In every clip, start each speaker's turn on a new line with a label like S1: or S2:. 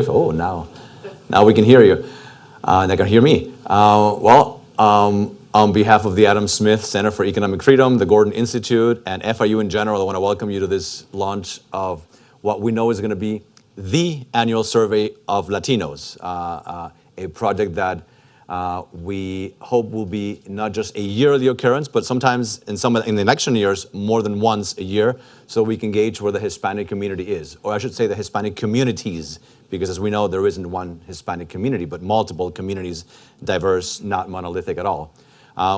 S1: Oh, now we can hear you. They can hear me. On behalf of the Adam Smith Center for Economic Freedom, the Gordon Institute, and FIU in general, I want to welcome you to this launch of what we know is going to be the annual survey of Latinos, a project that we hope will be not just a yearly occurrence, but sometimes in the election years, more than once a year, so we can gauge where the Hispanic community is, or I should say the Hispanic communities, because as we know, there isn't one Hispanic community, but multiple communities, diverse, not monolithic at all.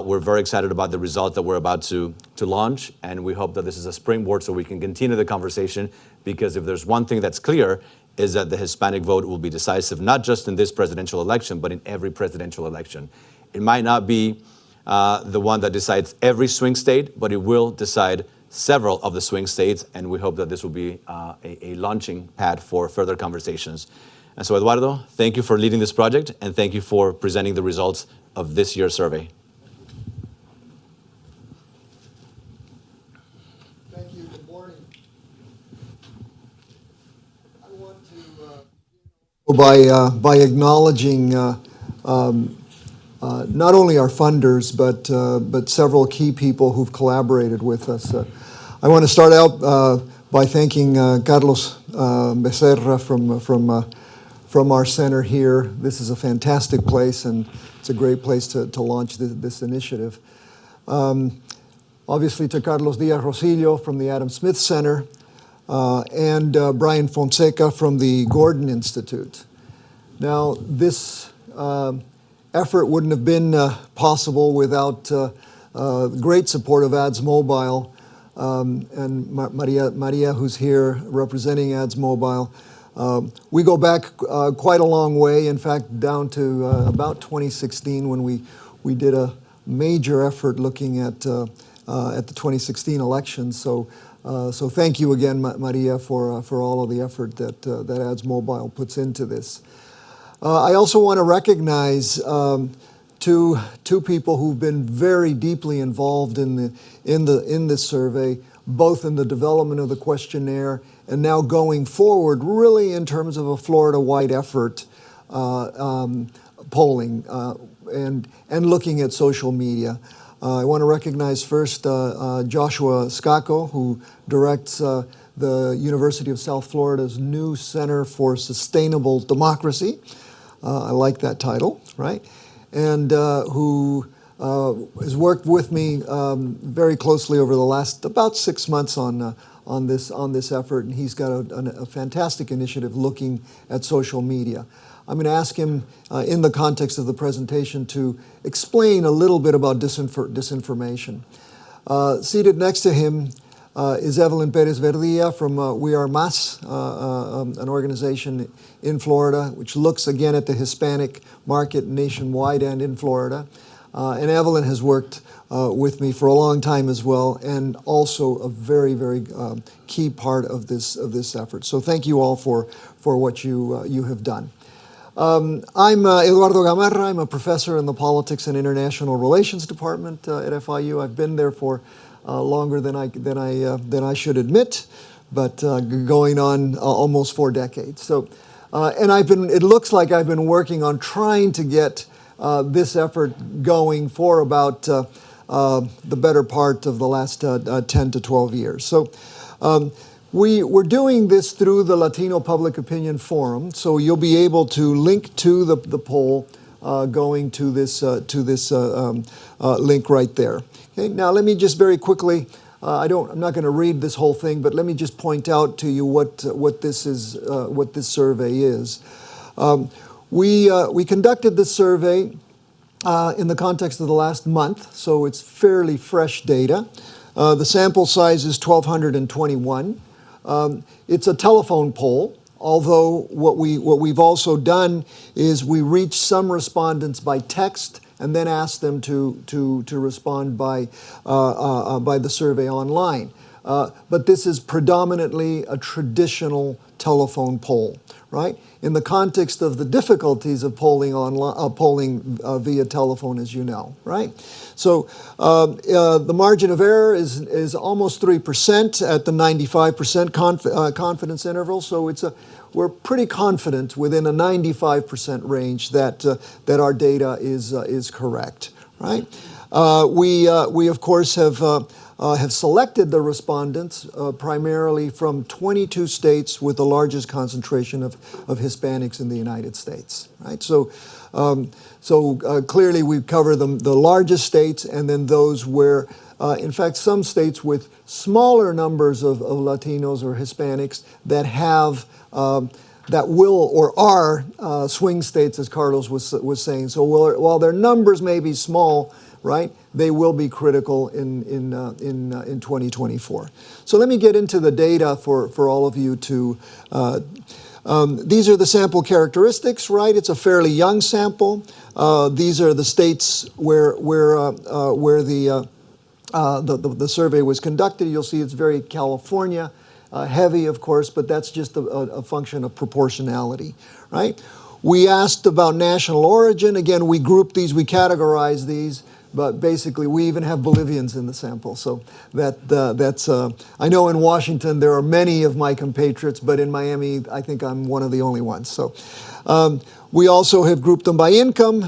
S1: We're very excited about the result that we're about to launch, and we hope that this is a springboard so we can continue the conversation, because if there's one thing that's clear, is that the Hispanic vote will be decisive, not just in this presidential election, but in every presidential election. It might not be the one that decides every swing state, but it will decide several of the swing states, and we hope that this will be a launching pad for further conversations. And so, Eduardo, thank you for leading this project, and thank you for presenting the results of this year's survey.
S2: Thank you. Good morning. I want to by acknowledging not only our funders, but several key people who've collaborated with us. I want to start out by thanking Carlos Becerra from our center here. This is a fantastic place, and it's a great place to launch this initiative. Obviously to Carlos Diaz-Rosillo from the Adam Smith Center, and Brian Fonseca from the Gordon Institute. Now, this effort wouldn't have been possible without great support of Ads Mobile, and Maria, who's here representing Ads Mobile. We go back quite a long way, in fact, down to about 2016 when we did a major effort looking at the 2016 election. So thank you again, Maria, for all of the effort that Ads Mobile puts into this. I also want to recognize two people who've been very deeply involved in this survey, both in the development of the questionnaire and now going forward, really in terms of a Florida-wide effort, polling and looking at social media. I want to recognize first Joshua Scacco, who directs the University of South Florida's new Center for Sustainable Democracy. I like that title, right? And who has worked with me very closely over the last about 6 months on this effort, and he's got a fantastic initiative looking at social media. I'm going to ask him in the context of the presentation to explain a little bit about disinformation. Seated next to him is Evelyn Perez Verdia from We Are Más, an organization in Florida, which looks again at the Hispanic market nationwide and in Florida. And Evelyn has worked with me for a long time as well, and also a very, very key part of this effort. So thank you all for what you have done. I'm Eduardo Gamarra. I'm a professor in the Politics and International Relations Department at FIU. I've been there for longer than I should admit, but going on almost 4 decades. So, and it looks like I've been working on trying to get this effort going for about the better part of the last 10 to 12 years. So we're doing this through the Latino Public Opinion Forum, so you'll be able to link to the poll going to this link right there. Okay, now let me just very quickly, I'm not going to read this whole thing, but let me just point out to you what this survey is. We conducted this survey in the context of the last month, so it's fairly fresh data. The sample size is 1,221. It's a telephone poll, although what we've also done is we reached some respondents by text and then asked them to respond by the survey online. But this is predominantly a traditional telephone poll, right? In the context of the difficulties of polling via telephone, as you know, right? So the margin of error is almost 3% at the 95% confidence interval. So we're pretty confident within a 95% range that our data is correct, right? We of course have selected the respondents primarily from 22 states with the largest concentration of Hispanics in the United States, right? So clearly we cover the largest states, and then those where, in fact, some states with smaller numbers of Latinos or Hispanics that have that will or are swing states, as Carlos was saying. So while their numbers may be small, right, they will be critical in 2024. So let me get into the data for all of you to. These are the sample characteristics, right? It's a fairly young sample. These are the states where the survey was conducted. You'll see it's very California heavy, of course, but that's just a function of proportionality, right? We asked about national origin. Again, we group these, we categorize these. But basically, we even have Bolivians in the sample. So that's, I know in Washington there are many of my compatriots, but in Miami, I think I'm one of the only ones. So we also have grouped them by income.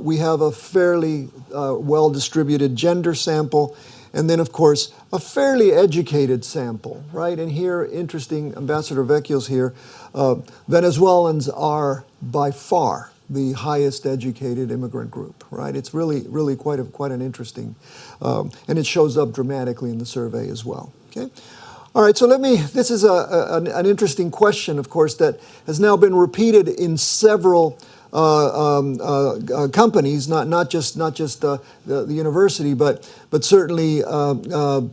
S2: We have a fairly well-distributed gender sample. And then, of course, a fairly educated sample, right? And here, interesting, Ambassador Vecchio's here, Venezuelans are by far the highest educated immigrant group, right? It's really quite an interesting, and it shows up dramatically in the survey as well, okay? All right, so this is an interesting question, of course, that has now been repeated in several companies, not just the university, but certainly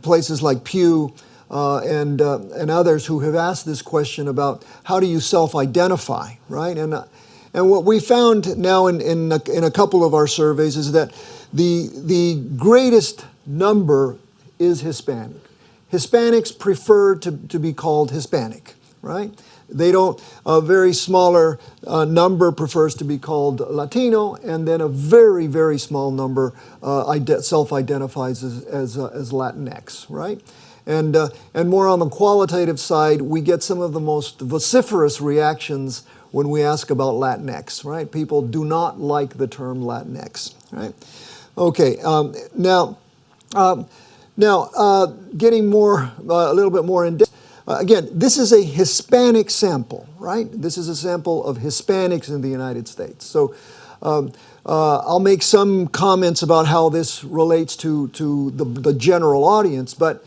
S2: places like Pew and others who have asked this question about how do you self-identify, right? And what we found now in a couple of our surveys is that the greatest number is Hispanic. Hispanics prefer to be called Hispanic, right? They don't, a very smaller number prefers to be called Latino, and then a very, very small number self-identifies as Latinx, right? And more on the qualitative side, we get some of the most vociferous reactions when we ask about Latinx, right? People do not like the term Latinx, right? Okay, getting a little bit more in depth. Again, this is a Hispanic sample, right? This is a sample of Hispanics in the United States. So I'll make some comments about how this relates to the general audience, but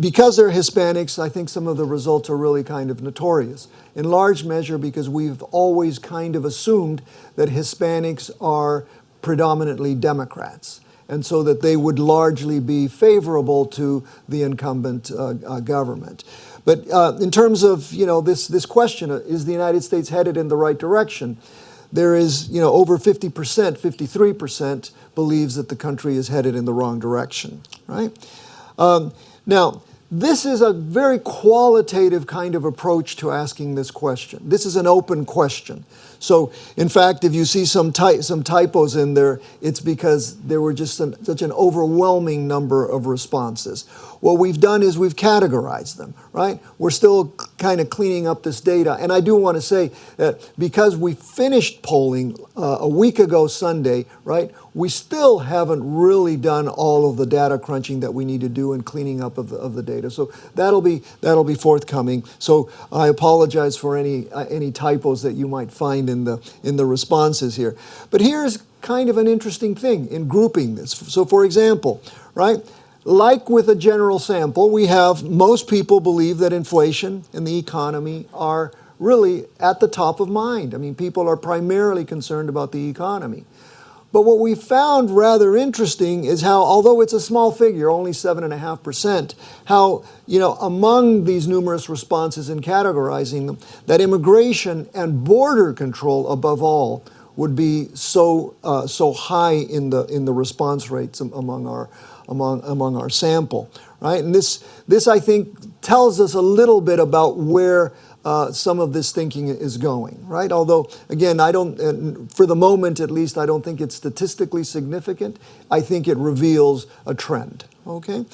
S2: because they're Hispanics, I think some of the results are really kind of notorious. In large measure because we've always kind of assumed that Hispanics are predominantly Democrats, and so that they would largely be favorable to the incumbent government. But in terms of, this question, is the United States headed in the right direction? There is, over 50%, 53% believes that the country is headed in the wrong direction, right? Now, this is a very qualitative kind of approach to asking this question. This is an open question. So, in fact, if you see some typos in there, it's because there were just such an overwhelming number of responses. What we've done is we've categorized them, right? We're still kind of cleaning up this data. And I do want to say that because we finished polling a week ago Sunday, right, we still haven't really done all of the data crunching that we need to do and cleaning up of the data. So that'll be forthcoming. So I apologize for any typos that you might find in the responses here. But here's kind of an interesting thing in grouping this. So for example, right, like with a general sample, we have most people believe that inflation and the economy are really at the top of mind. I mean, people are primarily concerned about the economy. But what we found rather interesting is how, although it's a small figure, only 7.5%, how, among these numerous responses and categorizing them, that immigration and border control, above all, would be so high in the response rates among our sample, right? And this I think tells us a little bit about where some of this thinking is going, right? Although, again, I don't, for the moment at least, I don't think it's statistically significant. I think it reveals a trend, okay?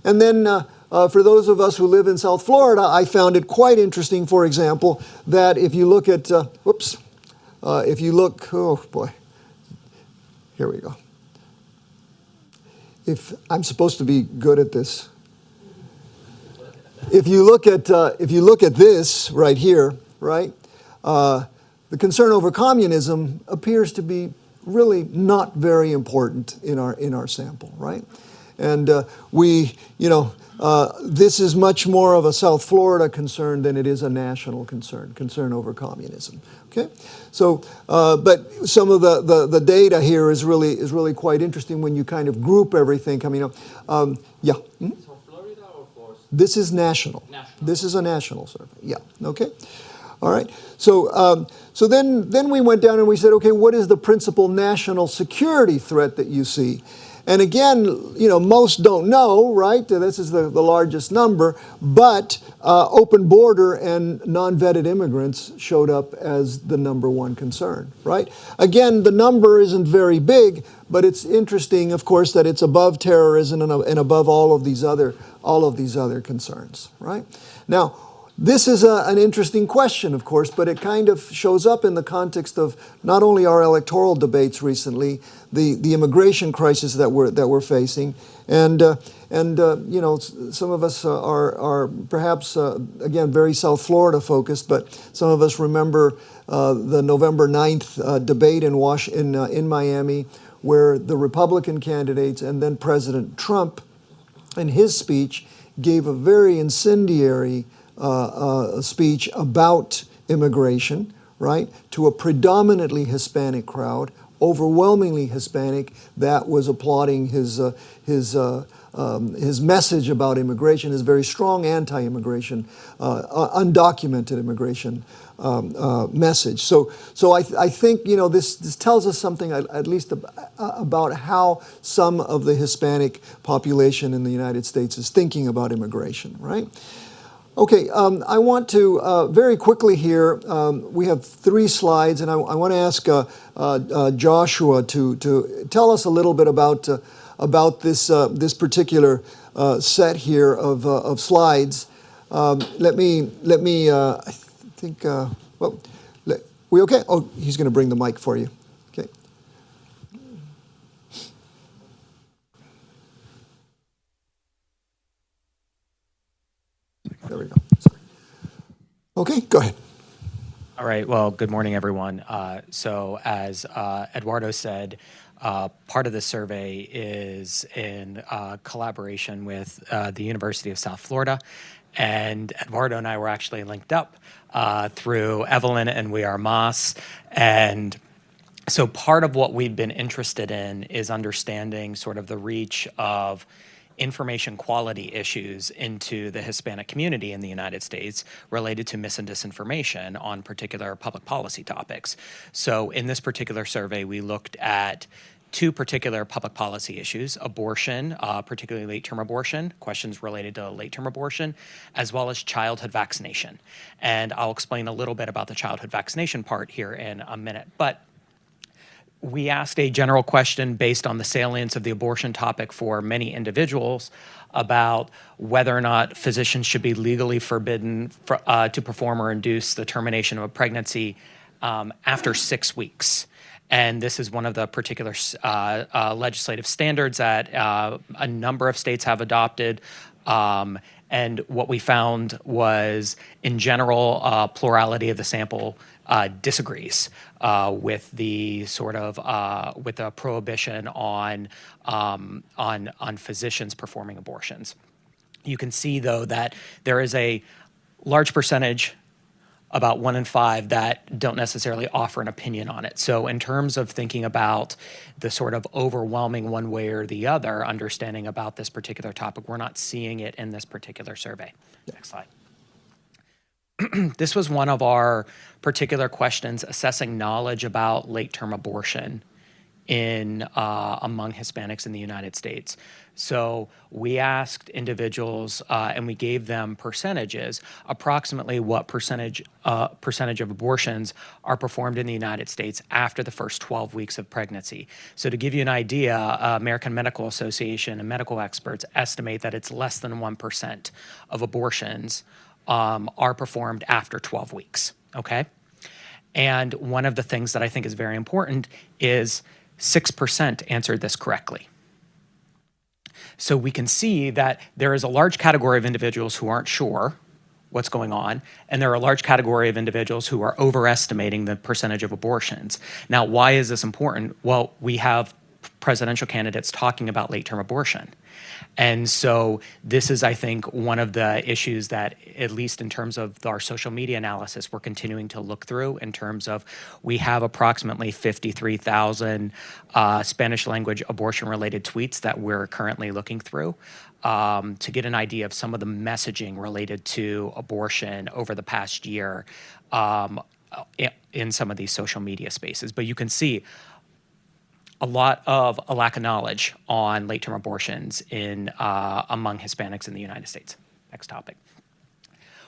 S2: And then for those of us who live in South Florida, I found it quite interesting, for example, that if you look at, if you look, oh boy, here we go. If I'm supposed to be good at this. If you look at this right here, right, the concern over communism appears to be really not very important in our sample, right? And this is much more of a South Florida concern than it is a national concern over communism. Okay, so but some of the data here is really quite interesting when you kind of group everything coming up. Yeah. Mm-hmm. This is national. This is a national survey. Yeah. Okay. All right. So so then we went down and we said, okay, what is the principal national security threat that you see? And again, most don't know, right? This is the largest number, but open border and non-vetted immigrants showed up as the #1 concern, right? Again, the number isn't very big, but it's interesting, of course, that it's above terrorism and above all of these other concerns, right? Now, this is an interesting question, of course, but it kind of shows up in the context of not only our electoral debates recently, the immigration crisis that we're facing, and some of us are perhaps again very South Florida focused, but some of us remember the November 9th debate in Miami, where the Republican candidates and then President Trump, in his speech, gave a very incendiary speech about immigration, right, to a predominantly Hispanic crowd, overwhelmingly Hispanic, that was applauding his message about immigration, his very strong anti-immigration, undocumented immigration message. So I think this tells us something at least about how some of the Hispanic population in the United States is thinking about immigration, right? Okay, I want to very quickly here, we have 3 slides, and I want to ask Joshua to tell us a little bit about this particular set here of slides. Let me. I think. We okay? Oh, he's going to bring the mic for you. Okay. There we go. Sorry. Okay, go ahead.
S3: All right. Well, good morning, everyone. So as Eduardo said, part of the survey is in collaboration with the University of South Florida. And Eduardo and I were actually linked up through Evelyn and We Are Moss. And so part of what we've been interested in is understanding sort of the reach of information quality issues into the Hispanic community in the United States related to mis and disinformation on particular public policy topics. So in this particular survey, we looked at 2 particular public policy issues: abortion, particularly late-term abortion, questions related to late-term abortion, as well as childhood vaccination. And I'll explain a little bit about the childhood vaccination part here in a minute. But we asked a general question based on the salience of the abortion topic for many individuals about whether or not physicians should be legally forbidden to perform or induce the termination of a pregnancy after 6 weeks. And this is one of the particular legislative standards that a number of states have adopted. And what we found was, in general, plurality of the sample disagrees with the sort of with the prohibition on physicians performing abortions. You can see, though, that there is a large percentage, about 1 in 5, that don't necessarily offer an opinion on it. So in terms of thinking about the sort of overwhelming one way or the other understanding about this particular topic, we're not seeing it in this particular survey. Next slide. This was one of our particular questions assessing knowledge about late-term abortion among Hispanics in the United States. So we asked individuals and we gave them percentages, approximately what percentage of abortions are performed in the United States after the first 12 weeks of pregnancy. So to give you an idea, American Medical Association and medical experts estimate that it's less than 1% of abortions are performed after 12 weeks, okay? And one of the things that I think is very important is 6% answered this correctly. So we can see that there is a large category of individuals who aren't sure what's going on, and there are a large category of individuals who are overestimating the percentage of abortions. Now, why is this important? Well, we have presidential candidates talking about late-term abortion. And so this is, I think, one of the issues that, at least in terms of our social media analysis, we're continuing to look through in terms of we have approximately 53,000 Spanish language abortion-related tweets that we're currently looking through to get an idea of some of the messaging related to abortion over the past year in some of these social media spaces. But you can see a lack of knowledge on late-term abortions among Hispanics in the United States. Next topic.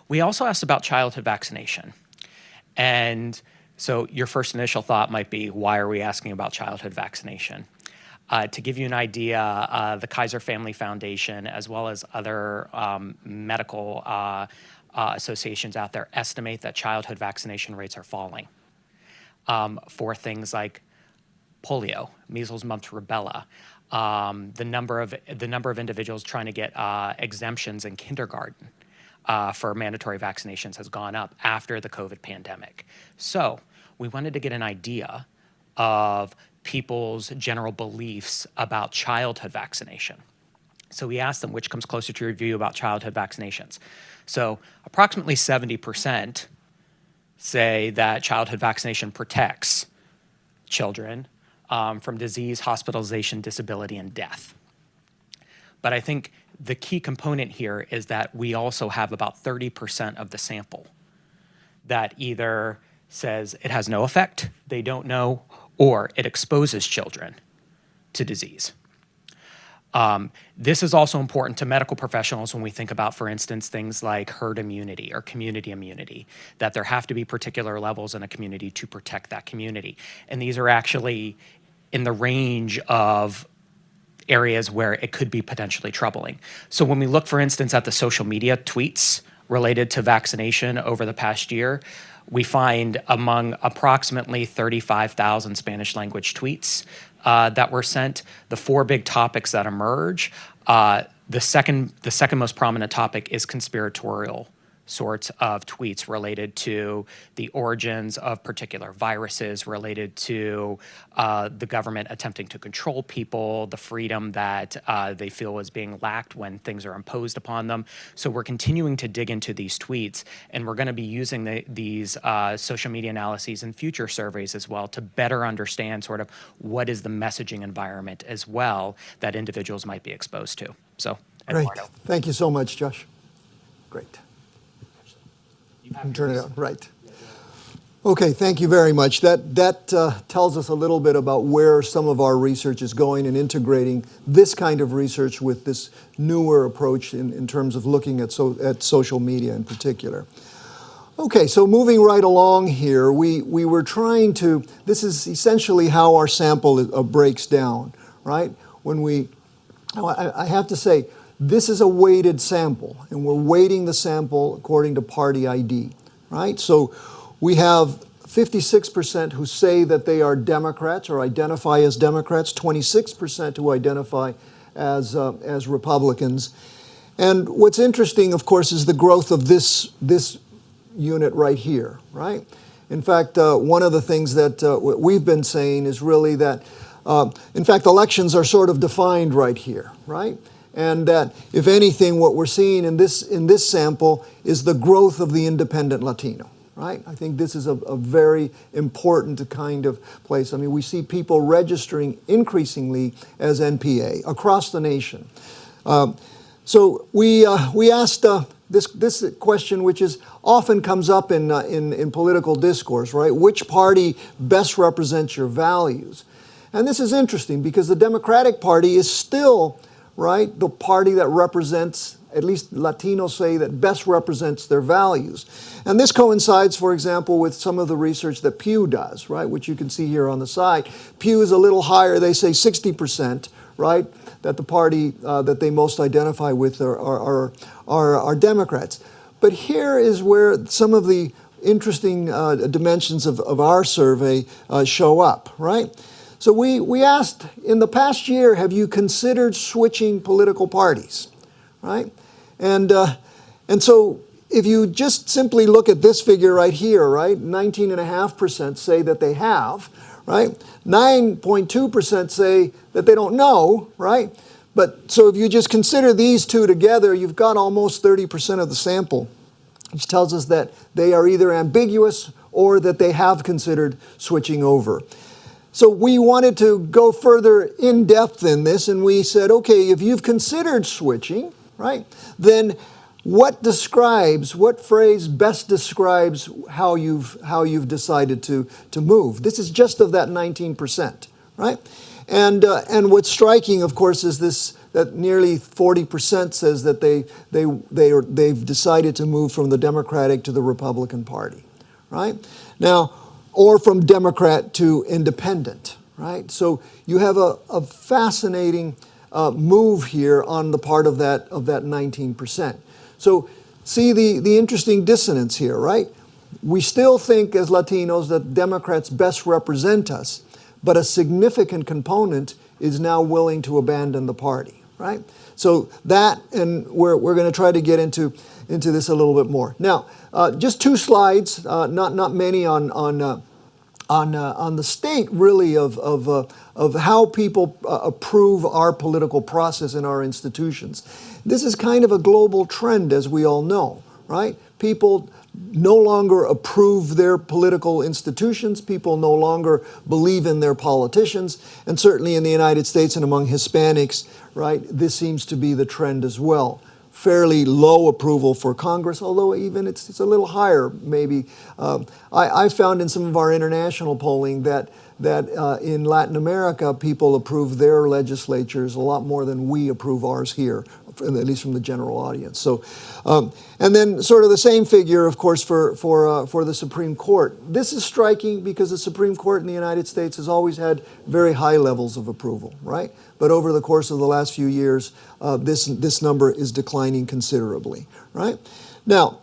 S3: We also asked about childhood vaccination. And so your first initial thought might be, why are we asking about childhood vaccination? To give you an idea, the Kaiser Family Foundation, as well as other medical associations out there, estimate that childhood vaccination rates are falling for things like polio, measles, mumps, rubella. The number of individuals trying to get exemptions in kindergarten for mandatory vaccinations has gone up after the COVID pandemic. So we wanted to get an idea of people's general beliefs about childhood vaccination. So we asked them which comes closer to your view about childhood vaccinations. So approximately 70% say that childhood vaccination protects children from disease, hospitalization, disability, and death. But I think the key component here is that we also have about 30% of the sample that either says it has no effect, they don't know, or it exposes children to disease. This is also important to medical professionals when we think about, for instance, things like herd immunity or community immunity, that there have to be particular levels in a community to protect that community. And these are actually in the range of areas where it could be potentially troubling. So when we look, for instance, at the social media tweets related to vaccination over the past year, we find among approximately 35,000 Spanish language tweets that were sent, the four big topics that emerge, the second most prominent topic is conspiratorial sorts of tweets related to the origins of particular viruses, related to the government attempting to control people, the freedom that they feel is being lacked when things are imposed upon them. So we're continuing to dig into these tweets, and we're going to be using these social media analyses in future surveys as well to better understand sort of what is the messaging environment as well that individuals might be exposed to. So,
S2: Great.
S3: Eduardo.
S2: Thank you so much, Josh. Great. You can turn it on. Right. Okay, thank you very much. That tells us a little bit about where some of our research is going and integrating this kind of research with this newer approach in terms of looking at social media in particular. Okay, so moving right along here, we were trying to, this is essentially how our sample breaks down, right? I have to say, this is a weighted sample, and we're weighting the sample according to party ID, right? So we have 56% who say that they are Democrats or identify as Democrats, 26% who identify as Republicans. And what's interesting, of course, is the growth of this unit right here, right? In fact, one of the things that we've been saying is really that, in fact, elections are sort of defined right here, right? And that, if anything, what we're seeing in this sample is the growth of the independent Latino, right? I think this is a very important kind of place. I mean, we see people registering increasingly as NPA across the nation. So we asked this question, which is often comes up in political discourse, right? Which party best represents your values? And this is interesting because the Democratic Party is still, right, the party that represents, at least Latinos say, that best represents their values. And this coincides, for example, with some of the research that Pew does, right, which you can see here on the side. Pew is a little higher. They say 60%, right, that the party that they most identify with are Democrats. But here is where some of the interesting dimensions of our survey show up, right? So we asked, in the past year, have you considered switching political parties, right? And so if you just simply look at this figure right here, right, 19.5% say that they have, right? 9.2% say that they don't know, right? But so if you just consider these two together, you've got almost 30% of the sample, which tells us that they are either ambiguous or that they have considered switching over. So we wanted to go further in depth in this, and we said, okay, if you've considered switching, right, then what phrase best describes how you've decided to move? This is just of that 19%, right? And what's striking, of course, is this, that nearly 40% says that they've decided to move from the Democratic to the Republican Party, right? Now, or from Democrat to independent, right? So you have a fascinating move here on the part of that 19%. So see the interesting dissonance here, right? We still think as Latinos that Democrats best represent us, but a significant component is now willing to abandon the party, right? So that, and we're going to try to get into this a little bit more. Now, just two slides, not many on the state really of how people approve our political process in our institutions. This is kind of a global trend, as we all know, right? People no longer approve their political institutions. People no longer believe in their politicians. And certainly in the United States and among Hispanics, right, this seems to be the trend as well. Fairly low approval for Congress, although even it's a little higher maybe. I found in some of our international polling that in Latin America, people approve their legislatures a lot more than we approve ours here, at least from the general audience. So, and then sort of the same figure, of course, for the Supreme Court. This is striking because the Supreme Court in the United States has always had very high levels of approval, right? But over the course of the last few years, this number is declining considerably, right? Now,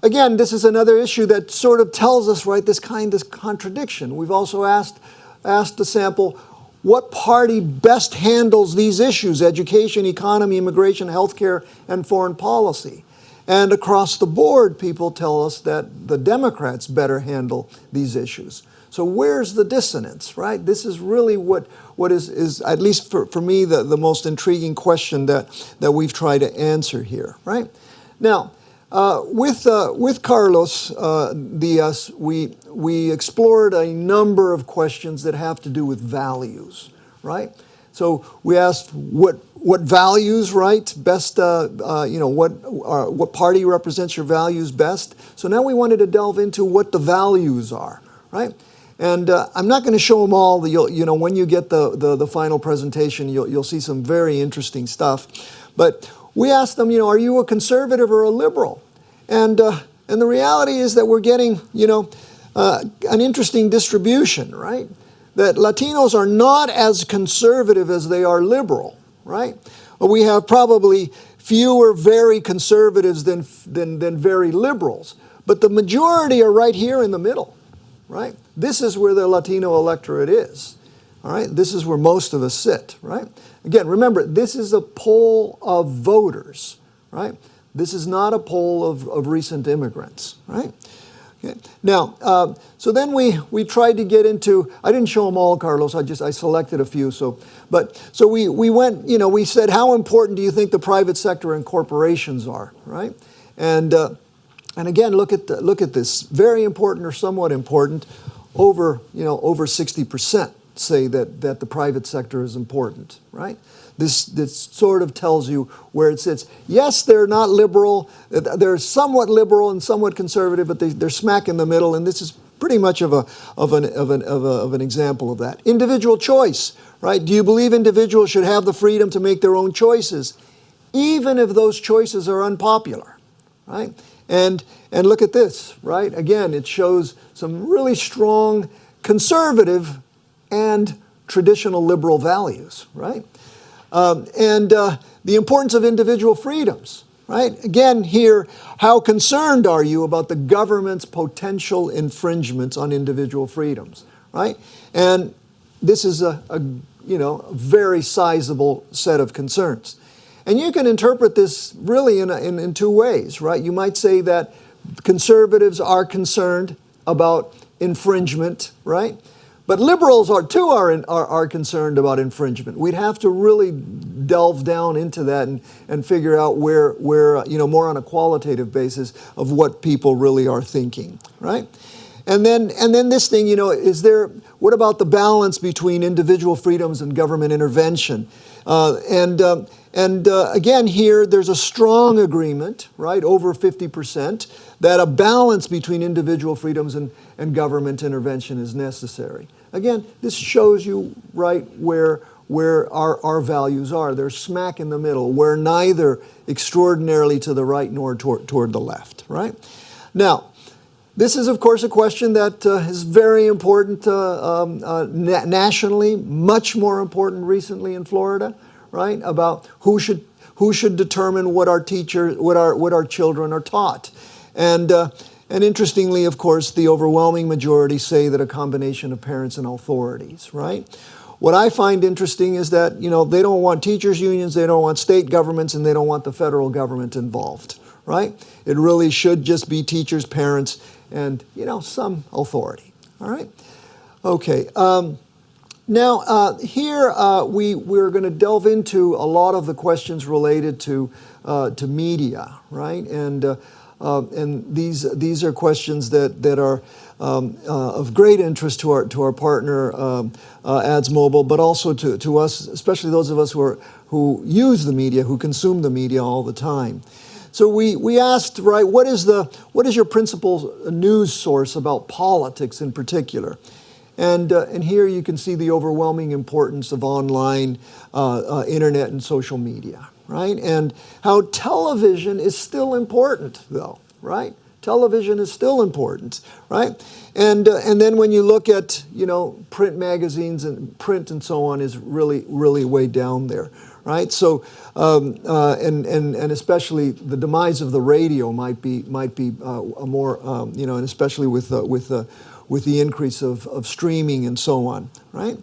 S2: again, this is another issue that sort of tells us, right, this contradiction. We've also asked the sample, what party best handles these issues, education, economy, immigration, healthcare, and foreign policy? And across the board, people tell us that the Democrats better handle these issues. So where's the dissonance, right? This is really what is at least for me, the most intriguing question that we've tried to answer here, right? Now, with Carlos Diaz, we explored a number of questions that have to do with values, right? So we asked what values, right, best, what party represents your values best. So now we wanted to delve into what the values are, right? And I'm not going to show them all. When you get the final presentation, you'll see some very interesting stuff. But we asked them, are you a conservative or a liberal? And the reality is that we're getting, an interesting distribution, right? That Latinos are not as conservative as they are liberal, right? We have probably fewer very conservatives than very liberals. But the majority are right here in the middle, right? This is where the Latino electorate is, all right? This is where most of us sit, right? Again, remember, this is a poll of voters, right? This is not a poll of recent immigrants, right? Okay. Now, so then we tried to get into, I didn't show them all, Carlos, I selected a few, so we went, we said, how important do you think the private sector and corporations are, right? And again, look at this, very important or somewhat important, over 60% say that the private sector is important, right? This sort of tells you where it sits. Yes, they're not liberal. They're somewhat liberal and somewhat conservative, but they're smack in the middle, and this is pretty much of an example of that. Individual choice, right? Do you believe individuals should have the freedom to make their own choices, even if those choices are unpopular, right? And look at this, right? Again, it shows some really strong conservative and traditional liberal values, right? The importance of individual freedoms, right? Again, here, how concerned are you about the government's potential infringements on individual freedoms, right? And this is a very sizable set of concerns. And you can interpret this really in two ways, right? You might say that conservatives are concerned about infringement, right? But liberals are concerned about infringement. We'd have to really delve down into that and figure out where more on a qualitative basis of what people really are thinking, right? And then this thing, what about the balance between individual freedoms and government intervention? Again, here there's a strong agreement, right, over 50%, that a balance between individual freedoms and government intervention is necessary. Again, this shows you right where our values are. They're smack in the middle. We're neither extraordinarily to the right nor toward the left, right? Now, this is, of course, a question that is very important nationally, much more important recently in Florida, right? About who should determine what our children are taught, and interestingly, of course, the overwhelming majority say that a combination of parents and authorities, right? What I find interesting is that they don't want teachers' unions, they don't want state governments, and they don't want the federal government involved, right? It really should just be teachers, parents, and some authority. All right. Okay. Now here we're going to delve into a lot of the questions related to media, right? And these are questions that are of great interest to our partner Ads Mobile, but also to us, especially those of us who use the media, who consume the media all the time. So we asked, right, what is your principal news source about politics in particular? And here you can see the overwhelming importance of online, internet, and social media, right? And how television is still important, though, right? Television is still important, right? And then when you look at print magazines and print and so on is really way down there, right? So and especially the demise of the radio might be a more and especially with the increase of streaming and so on, right?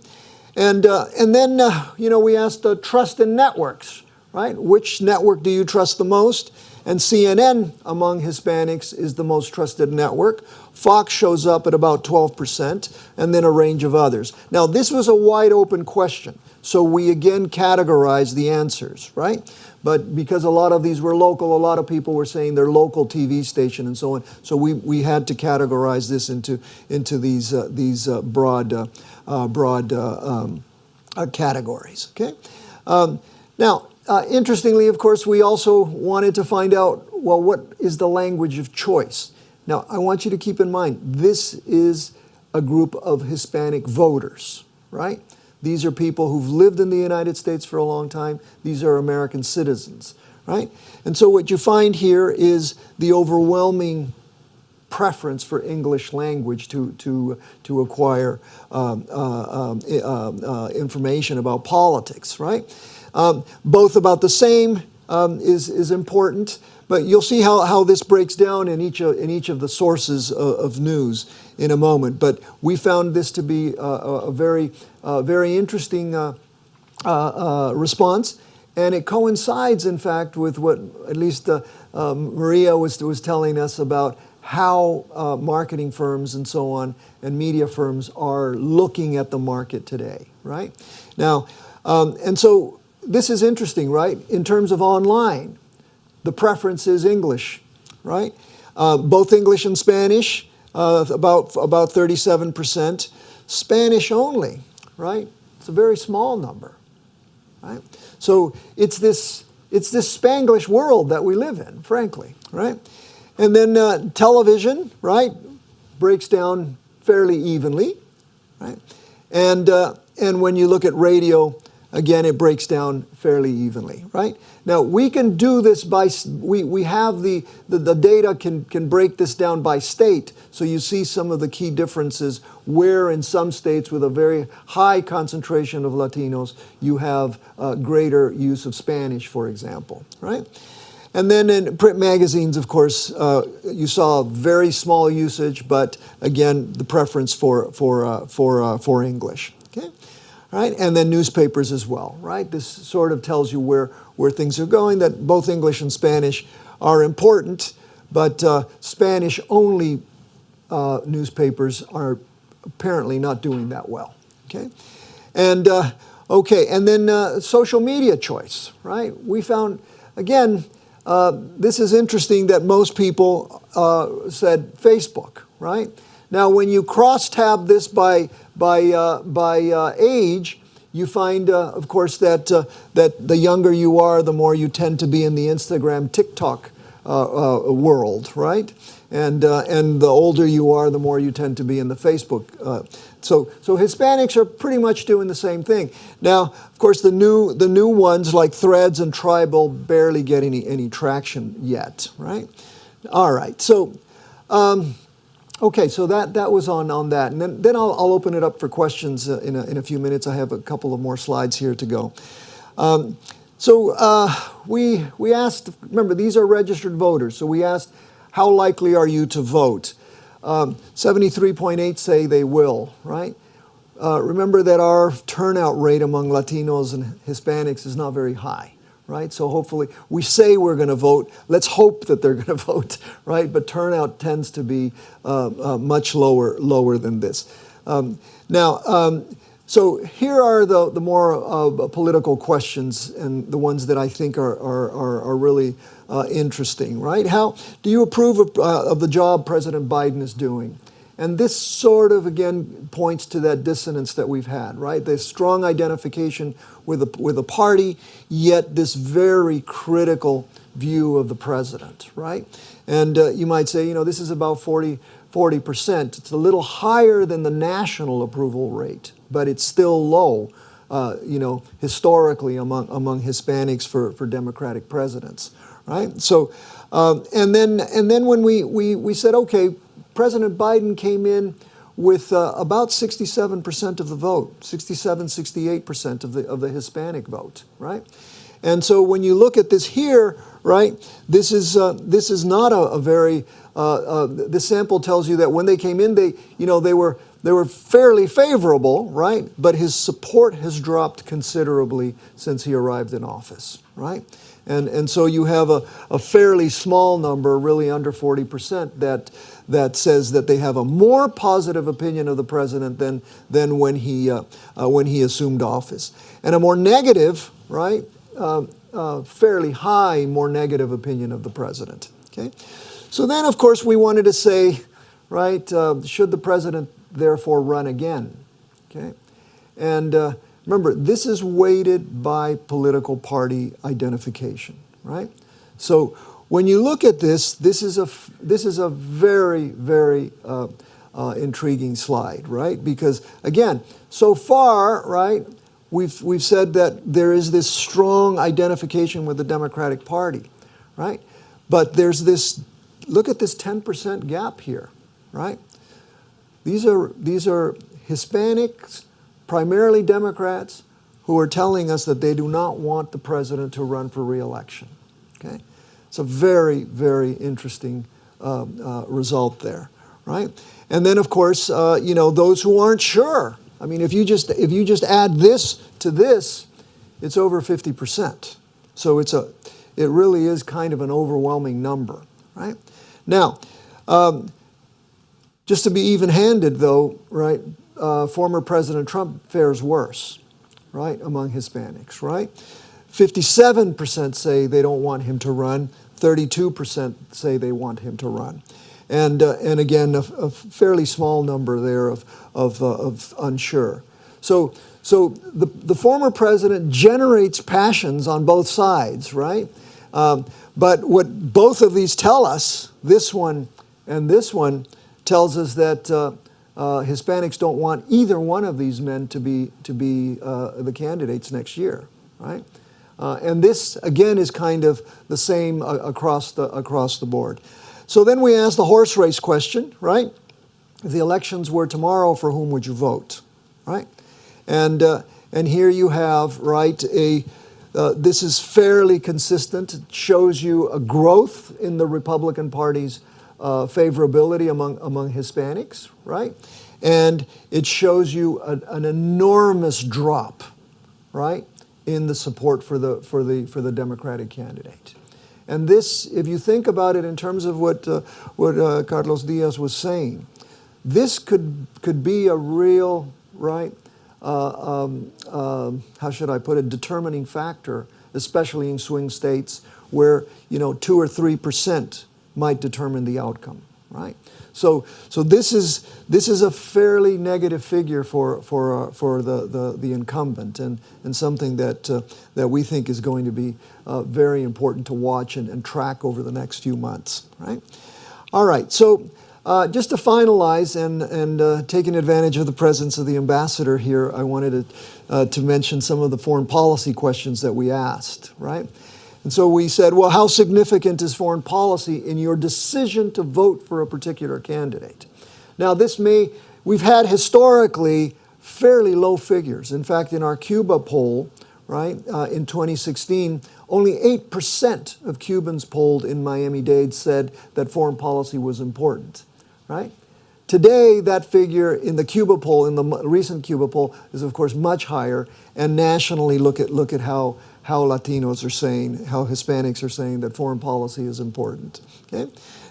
S2: And then we asked trust in networks, right? Which network do you trust the most? And CNN among Hispanics is the most trusted network. Fox shows up at about 12%, and then a range of others. Now, this was a wide open question, so we again categorized the answers, right? But because a lot of these were local, a lot of people were saying their local TV station and so on. So we had to categorize this into these broad categories. Okay. Now, interestingly, of course, we also wanted to find out, well, what is the language of choice? Now, I want you to keep in mind, this is a group of Hispanic voters, right? These are people who've lived in the United States for a long time. These are American citizens, right? And so what you find here is the overwhelming preference for English language to acquire information about politics, right? Both about the same is important, but you'll see how this breaks down in each of the sources of news in a moment. But we found this to be a very interesting response, and it coincides, in fact, with what at least Maria was telling us about how marketing firms and so on and media firms are looking at the market today, right? Now, and so this is interesting, right? In terms of online, the preference is English, right? Both English and Spanish, about 37%. Spanish only, right? It's a very small number, right? So it's this Spanglish world that we live in, frankly, right? And then television, right, breaks down fairly evenly, right? And when you look at radio, again, it breaks down fairly evenly, right? Now, we can do this by, we have the data can break this down by state. So you see some of the key differences where in some states with a very high concentration of Latinos, you have greater use of Spanish, for example, right? And then in print magazines, of course, you saw very small usage, but again, the preference for English, okay? Right? And then newspapers as well, right? This sort of tells you where things are going, that both English and Spanish are important, but Spanish-only newspapers are apparently not doing that well, okay? And, and then social media choice, right? We found, again, this is interesting that most people said Facebook, right? Now, when you cross-tab this by age, you find, of course, that the younger you are, the more you tend to be in the Instagram, TikTok world, right? And the older you are, the more you tend to be in the Facebook. So Hispanics are pretty much doing the same thing. Now, of course, the new ones like Threads and Tribal barely get any traction yet, right? All right, so. Okay, so that was on that, and then I'll open it up for questions in a few minutes. I have a couple of more slides here to go. We asked. Remember, these are registered voters, so we asked, how likely are you to vote? 73.8 say they will. Right. Remember that our turnout rate among Latinos and Hispanics is not very high. Right, so hopefully we say we're going to vote. Let's hope that they're going to vote, right? But turnout tends to be much lower than this. So here are the more political questions and the ones that I think are really interesting, right? How do you approve of the job President Biden is doing? And this sort of, again, points to that dissonance that we've had, right? This strong identification with a party, yet this very critical view of the president, right? And you might say, this is about 40%. It's a little higher than the national approval rate, but it's still low, historically among Hispanics for Democratic presidents, right? So, and then when we said, okay, President Biden came in with about 67% of the vote, 68% of the Hispanic vote, right? And so when you look at this here, right, this is not a very this sample tells you that when they came in, they were fairly favorable, right? But his support has dropped considerably since he arrived in office, right? And so you have a fairly small number, really under 40%, that says that they have a more positive opinion of the president than when he assumed office, and a more negative, right, fairly high, more negative opinion of the president. Okay, so then of course we wanted to say, right, should the president therefore run again? Okay, and remember, this is weighted by political party identification, right? So when you look at this, this is a very, very intriguing slide, right? Because again, so far, right, we've said that there is this strong identification with the Democratic Party, right? But there's this. Look at this 10% gap here, right? These are Hispanics, primarily Democrats, who are telling us that they do not want the president to run for re-election. Okay, it's a very, very interesting result there, right? And then, of course, those who aren't sure. I mean, if you just add this to this, it's over 50%. So it really is kind of an overwhelming number, right? Now, just to be even-handed, though, right? Former President Trump fares worse, right, among Hispanics, right? 57% say they don't want him to run. 32% say they want him to run, and again, a fairly small number there of unsure. So the former president generates passions on both sides, right? But what both of these tell us, this one and this one, tells us that Hispanics don't want either one of these men to be the candidates next year, right? And this again is kind of the same across the board. So then we ask the horse race question, right? If the elections were tomorrow, for whom would you vote, right? And here you have, right, this is fairly consistent. It shows you a growth in the Republican Party's favorability among Hispanics, right? And it shows you an enormous drop, right, in the support for the Democratic candidate. And this, if you think about it in terms of what Carlos Diaz was saying, this could be a real, right, how should I put it, determining factor, especially in swing states where, 2 or 3% might determine the outcome, right? So this is a fairly negative figure for the incumbent, and something that we think is going to be very important to watch and track over the next few months, right? All right, so just to finalize and taking advantage of the presence of the ambassador here, I wanted to mention some of the foreign policy questions that we asked, right? And so we said, well, how significant is foreign policy in your decision to vote for a particular candidate? Now, we've had historically fairly low figures. In fact, in our Cuba poll, right, in 2016, only 8% of Cubans polled in Miami-Dade said that foreign policy was important, right? Today, that figure in the Cuba poll, in the recent Cuba poll, is of course much higher. And nationally, look at how Latinos are saying, how Hispanics are saying that foreign policy is important. Okay,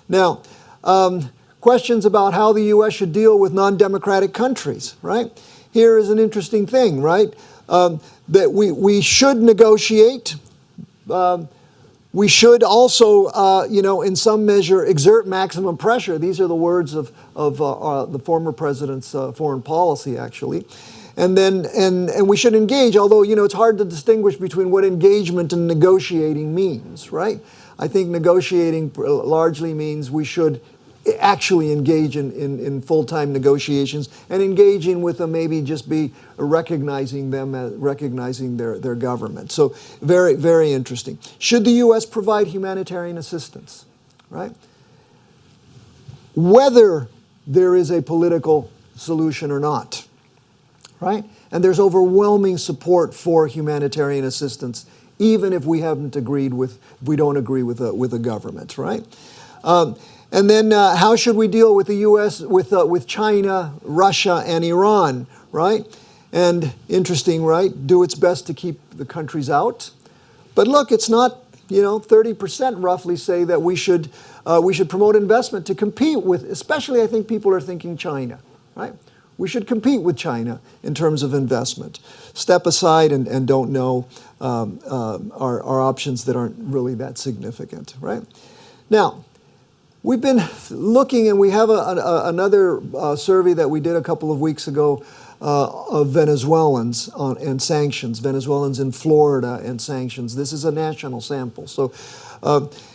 S2: now questions about how the U.S. should deal with non-democratic countries. Right, here is an interesting thing. Right, that we should negotiate. We should also, in some measure, exert maximum pressure. These are the words of the former president's foreign policy, actually. And then, and we should engage, although, it's hard to distinguish between what engagement and negotiating means, right? I think negotiating largely means we should actually engage in full-time negotiations, and engaging with them maybe just be recognizing them, as recognizing their government. So very, very interesting. Should the U.S. provide humanitarian assistance, right? Whether there is a political solution or not, right? And there's overwhelming support for humanitarian assistance, even if we don't agree with a government, right? And then how should we deal with the U.S., with China, Russia, and Iran, right? And interesting, right? Do its best to keep the countries out. But look, it's not, 30% roughly say that we should promote investment to compete with, especially I think people are thinking China, right? We should compete with China in terms of investment. Step aside and don't know our options that aren't really that significant, right? Now, we've been looking, and we have another survey that we did a couple of weeks ago of Venezuelans and sanctions, Venezuelans in Florida and sanctions. This is a national sample. So,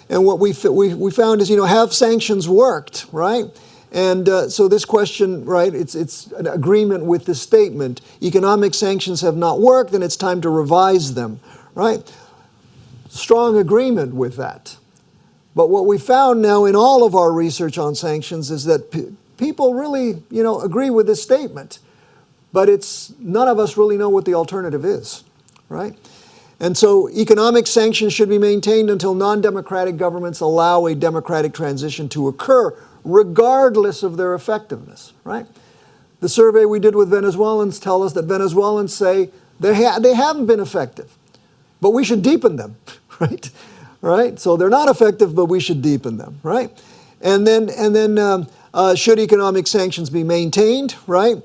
S2: and what we found is, have sanctions worked, right? And so this question, right, it's an agreement with this statement. Economic sanctions have not worked, and it's time to revise them, right? Strong agreement with that. But what we found now in all of our research on sanctions is that people really, agree with this statement. But none of us really know what the alternative is, right? And so economic sanctions should be maintained until non-democratic governments allow a democratic transition to occur, regardless of their effectiveness, right? The survey we did with Venezuelans tell us that Venezuelans say they haven't been effective, but we should deepen them, right? Right? So they're not effective, but we should deepen them, right? And then should economic sanctions be maintained, right?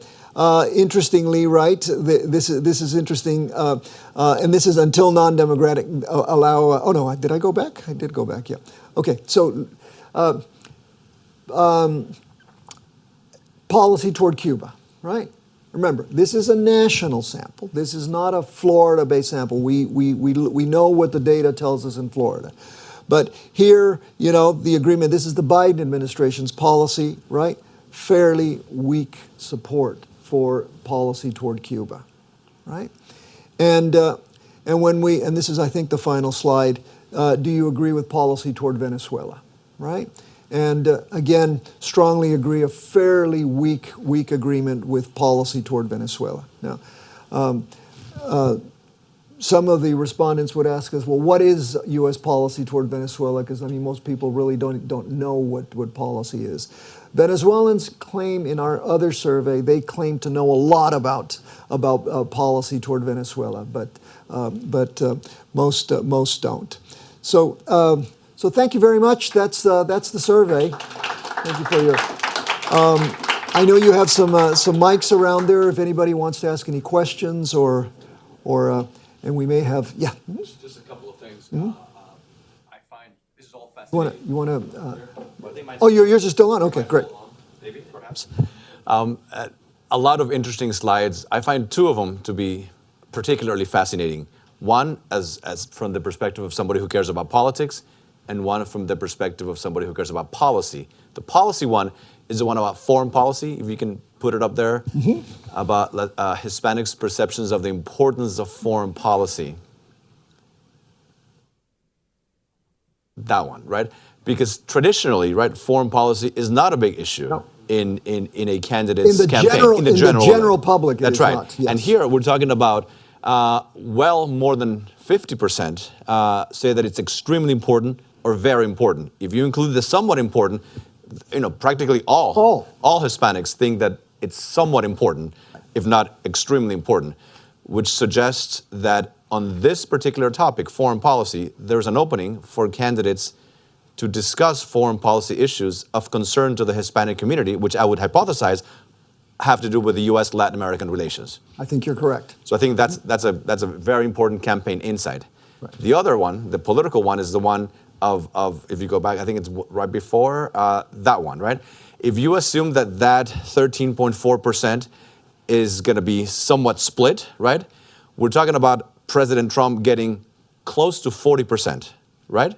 S2: Interestingly, right, this is interesting, and this is until non-democratic allow, oh no, did I go back? I did go back, yeah. Okay, so policy toward Cuba, right? Remember, this is a national sample. This is not a Florida-based sample. We know what the data tells us in Florida. But here, the agreement, this is the Biden administration's policy, right? fairly weak support for policy toward Cuba, right? And this is, I think, the final slide. Do you agree with policy toward Venezuela, right? And again, strongly agree, a fairly weak agreement with policy toward Venezuela. Now, some of the respondents would ask us, well, what is U.S. policy toward Venezuela? Because, I mean, most people really don't know what policy is. Venezuelans claim in our other survey, they claim to know a lot about policy toward Venezuela, but most don't. So thank you very much. That's the survey. Thank you for your. I know you have some mics around there. If anybody wants to ask any questions or and we may have
S1: Just a couple of things. I find this is all
S2: You
S1: fascinating.
S2: want to? Oh, yours is still on. Okay, great.
S1: Maybe, perhaps. A lot of interesting slides. I find two of them to be particularly fascinating. One, as from the perspective of somebody who cares about politics, and one from the perspective of somebody who cares about policy. The policy one is the one about foreign policy, if you can put it up there, about Hispanics' perceptions of the importance of foreign policy. That one, right? Because traditionally, right, foreign policy is not a big issue in a candidate's campaign.
S2: In the general public,
S1: that's
S2: is
S1: right.
S2: not, yes.
S1: And here we're talking about well more than 50% say that it's extremely important or very important. If you include the somewhat important, practically all Hispanics think that it's somewhat important, if not extremely important, which suggests that on this particular topic, foreign policy, there's an opening for candidates to discuss foreign policy issues of concern to the Hispanic community, which I would hypothesize have to do with the U.S.-Latin American relations.
S2: I think you're correct.
S1: So I think that's a very important campaign insight.
S2: Right.
S1: The other one, the political one, is the one of if you go back, I think it's right before that one, right? If you assume that 13.4% is going to be somewhat split, right? We're talking about President Trump getting close to 40%, right?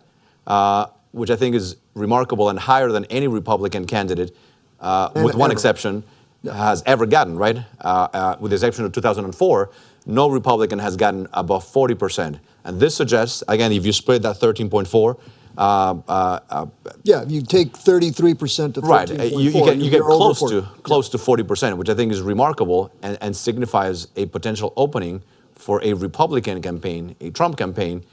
S1: Which I think is remarkable and higher than any Republican candidate, with one exception, has ever gotten, right? With the exception of 2004, no Republican has gotten above 40%. And this suggests, again, if you split that 13.4,
S2: if you take 33% of 13.4,
S1: right, you get close to 40%, which I think is remarkable and signifies a potential opening for a Republican campaign, a Trump campaign,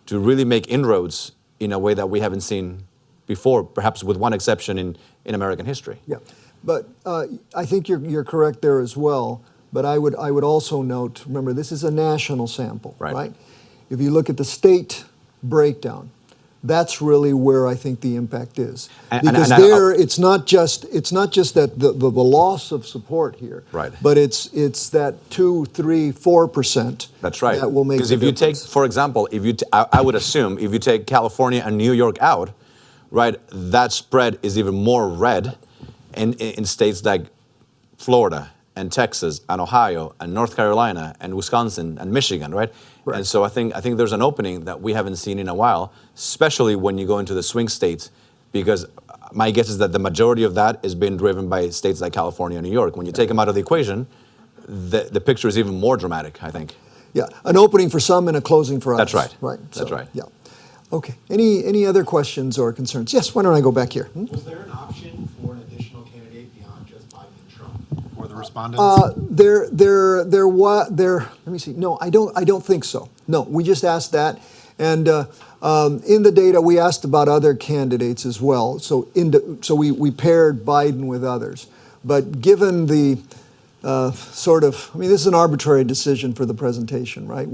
S1: to really make inroads in a way that we haven't seen before, perhaps with one exception in American history.
S2: Yeah, but I think you're correct there as well. But I would also note, remember, this is a national sample, right? If you look at the state breakdown, that's really where I think the impact is, because it's not just that the loss of support here,
S1: right?
S2: But it's that 2, 3, 4%.
S1: That's right.
S2: That will make.
S1: Because if you take, for example, I would assume if you take California and New York out, right, that spread is even more red, in states like Florida and Texas and Ohio and North Carolina and Wisconsin and Michigan, right? Right. And so I think there's an opening that we haven't seen in a while, especially when you go into the swing states, because my guess is that the majority of that is being driven by states like California and New York. When you take them out of the equation, the picture is even more dramatic, I think.
S2: Yeah, an opening for some and a closing for others.
S1: That's right.
S2: Right.
S1: That's right.
S2: Yeah. Okay. Any other questions or concerns? Yes. Why don't I go back here?
S4: Was there an option for an additional candidate beyond just Biden and Trump for the respondents?
S2: Let me see. No, I don't think so. No, we just asked that, and in the data we asked about other candidates as well. So we paired Biden with others, but given the this is an arbitrary decision for the presentation, right?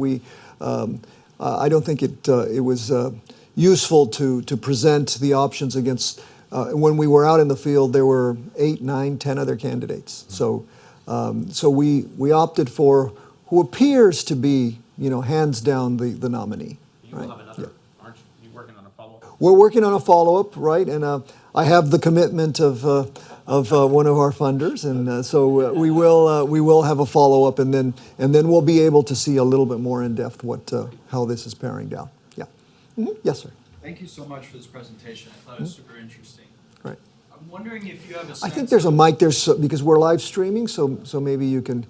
S2: I don't think it was useful to present the options against. When we were out in the field, there were 8, 9, 10 other candidates. So we opted for who appears to be, hands down the nominee.
S4: You will have another. Aren't you working on a follow-up?
S2: We're working on a follow-up, right? And I have the commitment of one of our funders, and so we will have a follow-up, and then we'll be able to see a little bit more in depth how this is paring down. Yeah. Mm-hmm. Yes, sir.
S5: Thank you so much for this presentation. I thought it was super interesting.
S2: Right.
S5: I'm wondering if you have a sense.
S2: I think there's a mic there because we're live streaming, so maybe you can.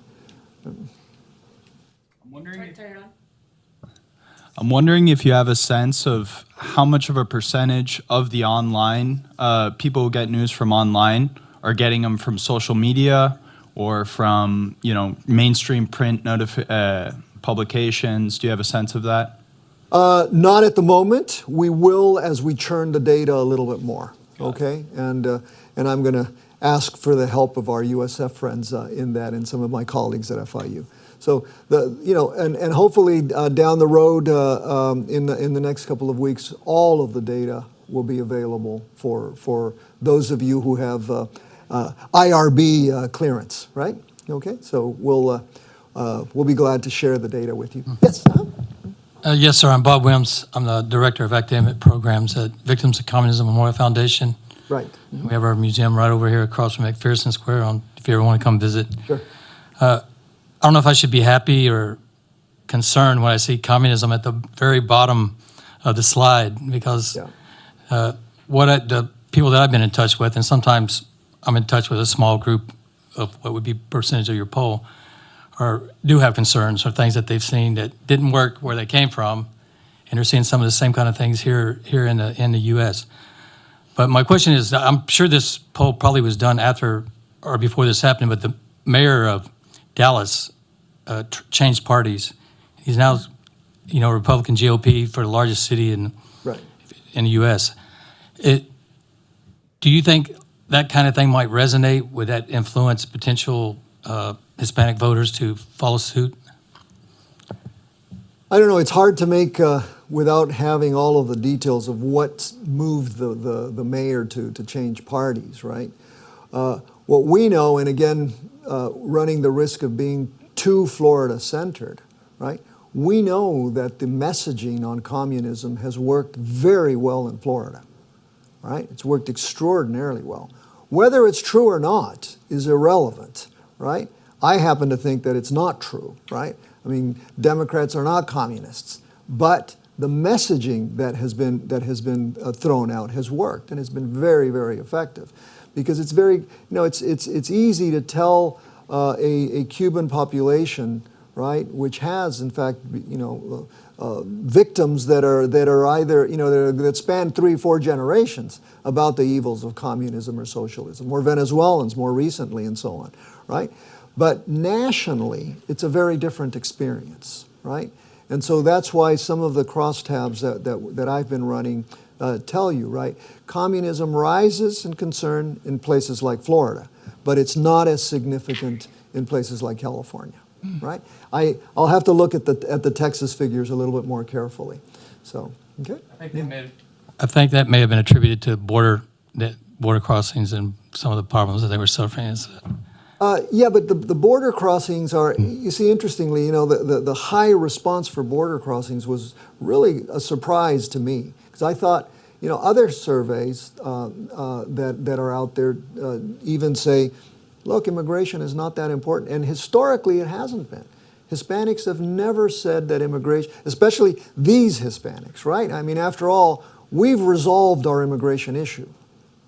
S5: I'm wondering if you have a sense of how much of a percentage of the online people who get news from online are getting them from social media or from mainstream print publications. Do you have a sense of that?
S2: Not at the moment. We will as we churn the data a little bit more. Okay, and I'm going to ask for the help of our USF friends in that, and some of my colleagues at FIU. So and hopefully down the road in the next couple of weeks, all of the data will be available for those of you who have IRB clearance, right? Okay, so we'll be glad to share the data with you. Yes.
S6: Yes, sir. I'm Bob Wims. I'm the Director of Academic Programs at Victims of Communism Memorial Foundation.
S2: Right.
S6: We have our museum right over here across from McPherson Square if you ever want to come visit.
S2: Sure.
S6: I don't know if I should be happy or concerned when I see communism at the very bottom of the slide because the people that I've been in touch with, and sometimes I'm in touch with a small group of what would be percentage of your poll, do have concerns or things that they've seen that didn't work where they came from, and they're seeing some of the same kind of things here in the U.S. But my question is, I'm sure this poll probably was done after or before this happened, but the mayor of Dallas changed parties. He's now, Republican GOP for the largest city in the U.S. Do you think that kind of thing might resonate? Would that influence potential Hispanic voters to follow suit?
S2: I don't know. It's hard to make without having all of the details of what moved the mayor to change parties, right? What we know, and again, running the risk of being too Florida-centered, right? We know that the messaging on communism has worked very well in Florida, right? It's worked extraordinarily well. Whether it's true or not is irrelevant, right? I happen to think that it's not true, right? I mean, Democrats are not communists, but the messaging that has been thrown out has worked and has been very, very effective, because it's very, it's easy to tell a Cuban population, right, which has in fact, victims that are either, that span 3-4 generations about the evils of communism or socialism, or Venezuelans more recently, and so on, right? But nationally, it's a very different experience, right? And so that's why some of the crosstabs that I've been running tell you, right? Communism rises in concern in places like Florida, but it's not as significant in places like California, right? I'll have to look at the Texas figures a little bit more carefully. So, okay.
S6: I think that may have been attributed to border crossings and some of the problems that they were suffering.
S2: Yeah, but the border crossings are, you see, interestingly, the high response for border crossings was really a surprise to me, because I thought, other surveys that are out there even say, look, immigration is not that important, and historically it hasn't been. Hispanics have never said that immigration, especially these Hispanics, right? I mean, after all, we've resolved our immigration issue,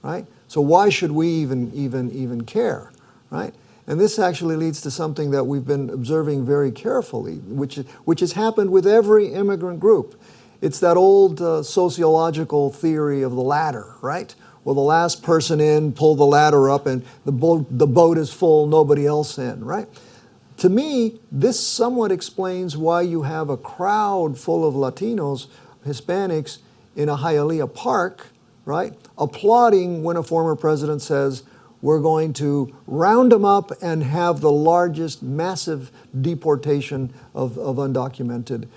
S2: right? So why should we even care, right? And this actually leads to something that we've been observing very carefully, which has happened with every immigrant group. It's that old sociological theory of the ladder, right? Well, the last person in, pull the ladder up, and the boat is full, nobody else in, right? To me, this somewhat explains why you have a crowd full of Latinos, Hispanics, in a Hialeah park, right, applauding when a former president says, we're going to round them up and have the largest massive deportation of undocumented.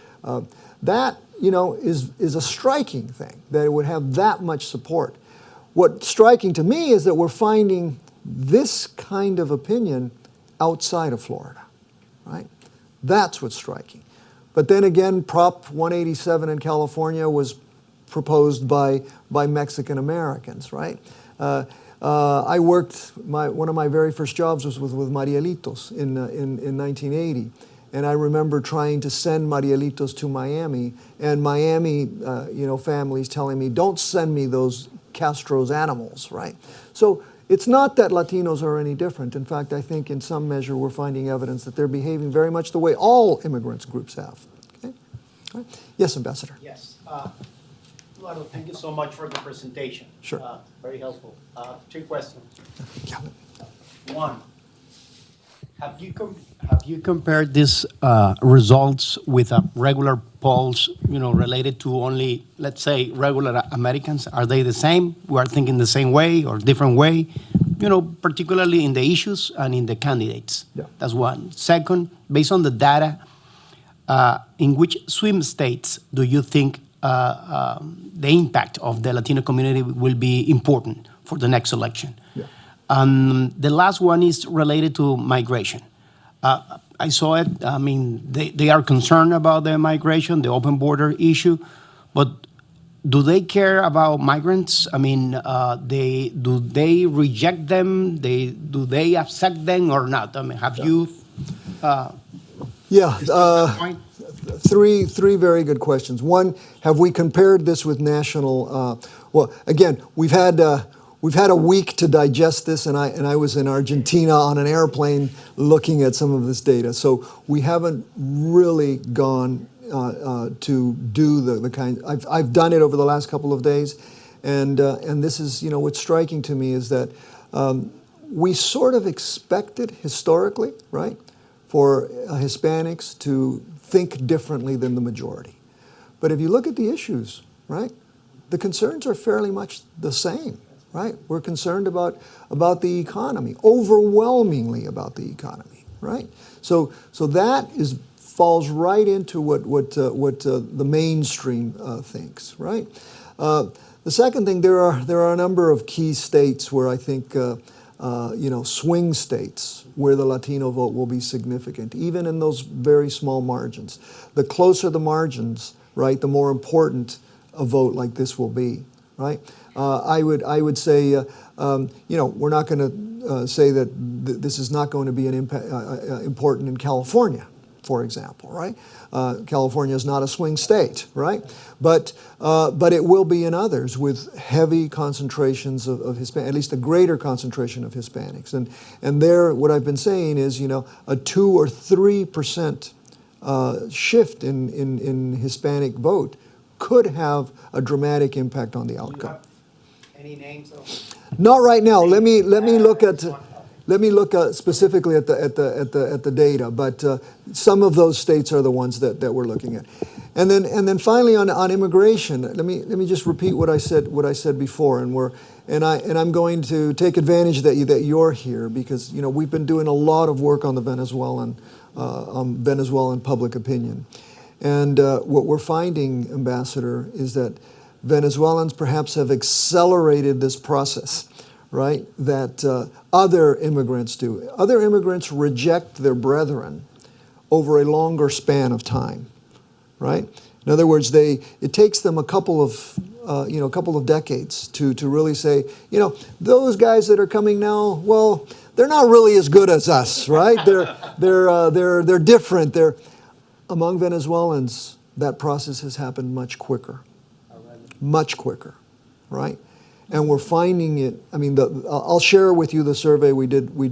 S2: That, is a striking thing, that it would have that much support. What's striking to me is that we're finding this kind of opinion outside of Florida, right? That's what's striking. But then again, Prop 187 in California was proposed by Mexican Americans, right? I worked, one of my very first jobs was with Marielitos in 1980. And I remember trying to send Marielitos to Miami, and Miami, families telling me, don't send me those Castro's animals, right? So it's not that Latinos are any different. In fact, I think in some measure we're finding evidence that they're behaving very much the way all immigrants groups have. Okay? All right. Yes, Ambassador.
S7: Yes. Eduardo, thank you so much for the presentation.
S2: Sure.
S7: Very helpful. 3 questions.
S2: Yeah.
S7: One, have you compared these results with regular polls, related to only, let's say, regular Americans? Are they the same? We are thinking the same way or different way? Particularly in the issues and in the candidates.
S2: Yeah.
S7: That's one. Second, based on the data, in which swing states do you think the impact of the Latino community will be important for the next election?
S2: Yeah.
S7: The last one is related to migration. I saw it. I mean, they are concerned about the migration, the open border issue, but do they care about migrants? I mean, do they reject them? Do they accept them or not? I mean, have you?
S2: Yeah.
S7: that point?
S2: Three very good questions. One, have we compared this with national? Well, again, we've had a week to digest this, and I was in Argentina on an airplane looking at some of this data. So we haven't really gone to do the kind. I've done it over the last couple of days, and this is, what's striking to me is that we sort of expected historically, right, for Hispanics to think differently than the majority. But if you look at the issues, right, the concerns are fairly much the same, right? We're concerned about the economy, overwhelmingly about the economy, right? So that falls right into what the mainstream thinks, right? The second thing, there are a number of key states where I think swing states where the Latino vote will be significant, even in those very small margins. The closer the margins, right, the more important a vote like this will be, right? I would say, we're not going to say that this is not going to be important in California, for example, right? California is not a swing state, right? But it will be in others with heavy concentrations of Hispanic, at least a greater concentration of Hispanics. And there, what I've been saying is, a 2 or 3% shift in Hispanic vote could have a dramatic impact on the outcome.
S7: Any names?
S2: Not right now. Let me look specifically at the data, but some of those states are the ones that we're looking at, and then finally on immigration. Let me just repeat what I said before, and I'm going to take advantage that you're here because we've been doing a lot of work on the Venezuelan public opinion, and what we're finding, Ambassador, is that Venezuelans perhaps have accelerated this process, right, that other immigrants do. Other immigrants reject their brethren over a longer span of time, right? In other words, it takes them a couple of decades to really say, those guys that are coming now, well, they're not really as good as us, right? They're different. Among Venezuelans, that process has happened much quicker, right? And we're finding it. I mean, I'll share with you the survey we did. When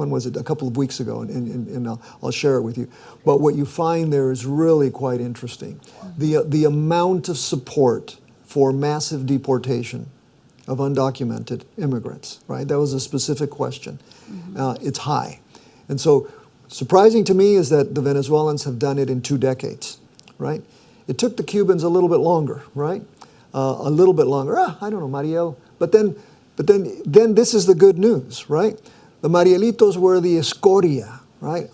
S2: was it? A couple of weeks ago, and I'll share it with you. But what you find there is really quite interesting. The amount of support for massive deportation of undocumented immigrants. Right. That was a specific question. Mm-hmm. It's high, and so surprising to me is that the Venezuelans have done it in 2 decades. Right. It took the Cubans a little bit longer, right? A little bit longer. I don't know, Mariel. But then this is the good news, right? The Marielitos were the escoria, right?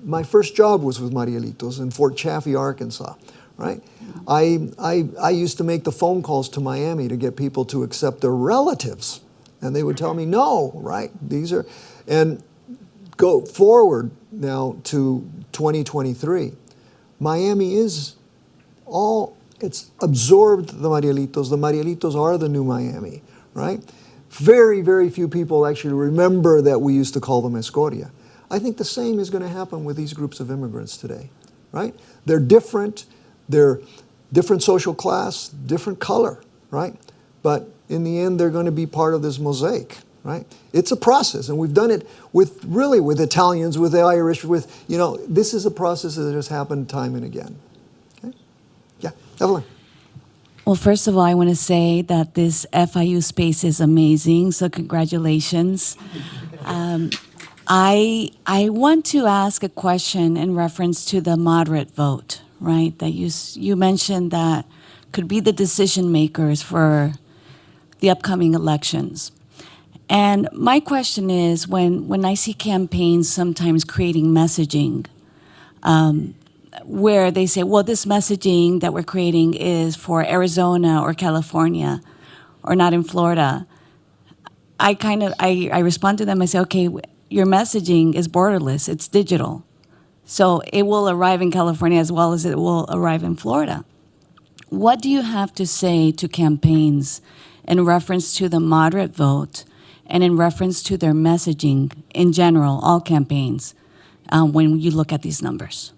S2: My first job was with Marielitos in Fort Chaffee, Arkansas, right? I used to make the phone calls to Miami to get people to accept their relatives, and they would tell me no, right? And go forward now to 2023. Miami is it's absorbed the Marielitos. The Marielitos are the new Miami, right? Very, very few people actually remember that we used to call them escoria. I think the same is going to happen with these groups of immigrants today, right? They're different. They're different social class, different color, right? But in the end, they're going to be part of this mosaic, right? It's a process, and we've done it with Italians, with the Irish, this is a process that has happened time and again. Okay? Yeah, Evelyn.
S8: Well, first of all, I want to say that this FIU space is amazing, so congratulations. I want to ask a question in reference to the moderate vote, right? That you mentioned that could be the decision makers for the upcoming elections. And my question is, when I see campaigns sometimes creating messaging, where they say, well, this messaging that we're creating is for Arizona or California or not in Florida, I respond to them, I say, okay, your messaging is borderless, it's digital. So it will arrive in California as well as it will arrive in Florida. What do you have to say to campaigns in reference to the moderate vote and in reference to their messaging in general, all campaigns, when you look at these numbers?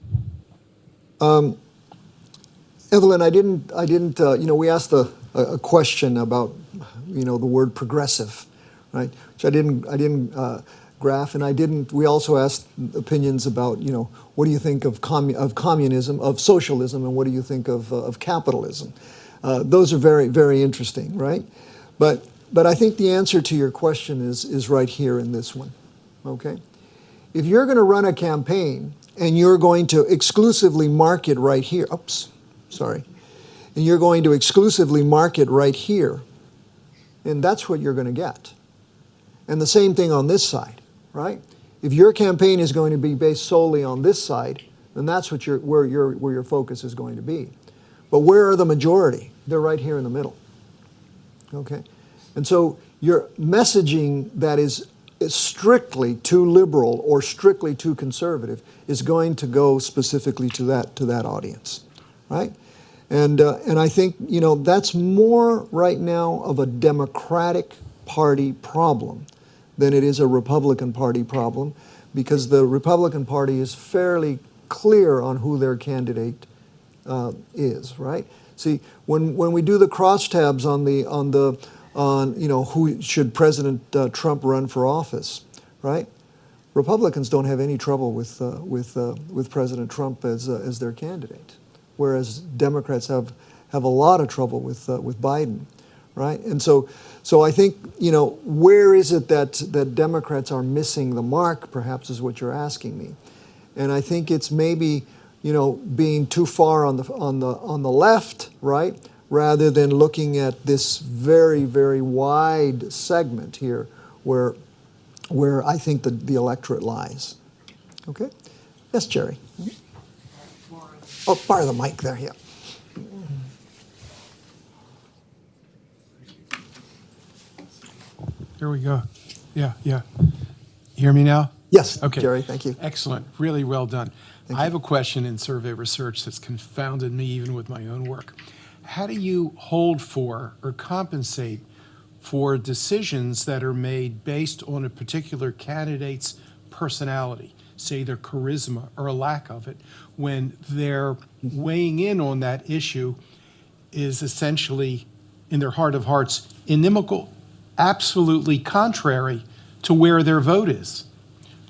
S2: Evelyn, I didn't. We asked a question about, the word progressive, right? Which I didn't graph, and we also asked opinions about, what do you think of communism, of socialism, and what do you think of capitalism? Those are very, very interesting, right? But I think the answer to your question is right here in this one, okay? If you're going to run a campaign and you're going to exclusively market right here, and you're going to exclusively market right here, and that's what you're going to get. And the same thing on this side, right? If your campaign is going to be based solely on this side, then that's where your focus is going to be. But where are the majority? They're right here in the middle, okay? And so your messaging that is strictly too liberal or strictly too conservative is going to go specifically to that audience, right? And I think that's more right now of a Democratic Party problem than it is a Republican Party problem, because the Republican Party is fairly clear on who their candidate is, right? See, when we do the crosstabs on who should President Trump run for office, right? Republicans don't have any trouble with President Trump as their candidate, whereas Democrats have a lot of trouble with Biden, right? And so I think where is it that Democrats are missing the mark? Perhaps is what you're asking me, and I think it's maybe being too far on the left, right? Rather than looking at this very, very wide segment here where I think the electorate lies. Okay? Yes, Jerry. Oh, borrow the mic there, yeah.
S9: Here we go. Yeah. Hear me now?
S2: Yes,
S9: Okay.
S2: Jerry, thank you.
S9: Excellent. Really well done. I have a question in survey research that's confounded me even with my own work. How do you hold for or compensate for decisions that are made based on a particular candidate's personality, say their charisma or a lack of it, when their weighing in on that issue is essentially, in their heart of hearts, inimical, absolutely contrary to where their vote is?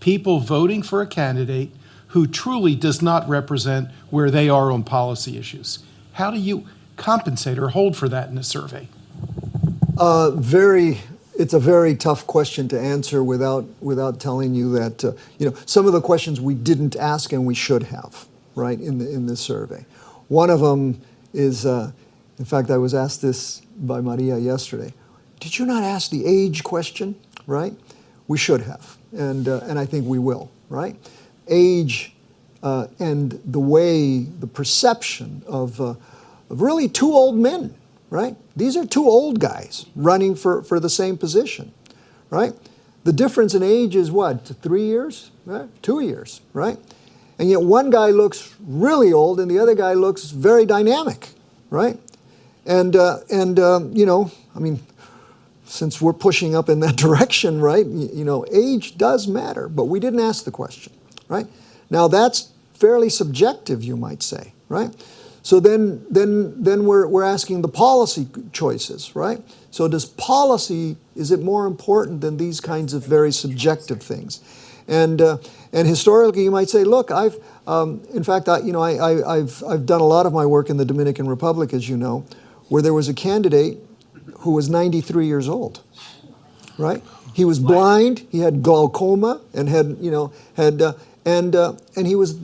S9: People voting for a candidate who truly does not represent where they are on policy issues. How do you compensate or hold for that in a survey?
S2: It's a very tough question to answer without telling you that some of the questions we didn't ask and we should have, right, in this survey. One of them is, in fact, I was asked this by Maria yesterday. Did you not ask the age question, right? We should have, and I think we will, right? Age and the perception of really two old men, right? These are two old guys running for the same position, right? The difference in age is what, 3 years, right? 2 years, right? And yet one guy looks really old and the other guy looks very dynamic, right? And since we're pushing up in that direction, right, age does matter, but we didn't ask the question, right? Now that's fairly subjective, you might say, right? So then we're asking the policy choices, right? So is it more important than these kinds of very subjective things? And historically, you might say, look, I've done a lot of my work in the Dominican Republic, as you know, where there was a candidate who was 93 years old, right? He was blind, he had glaucoma, and and he was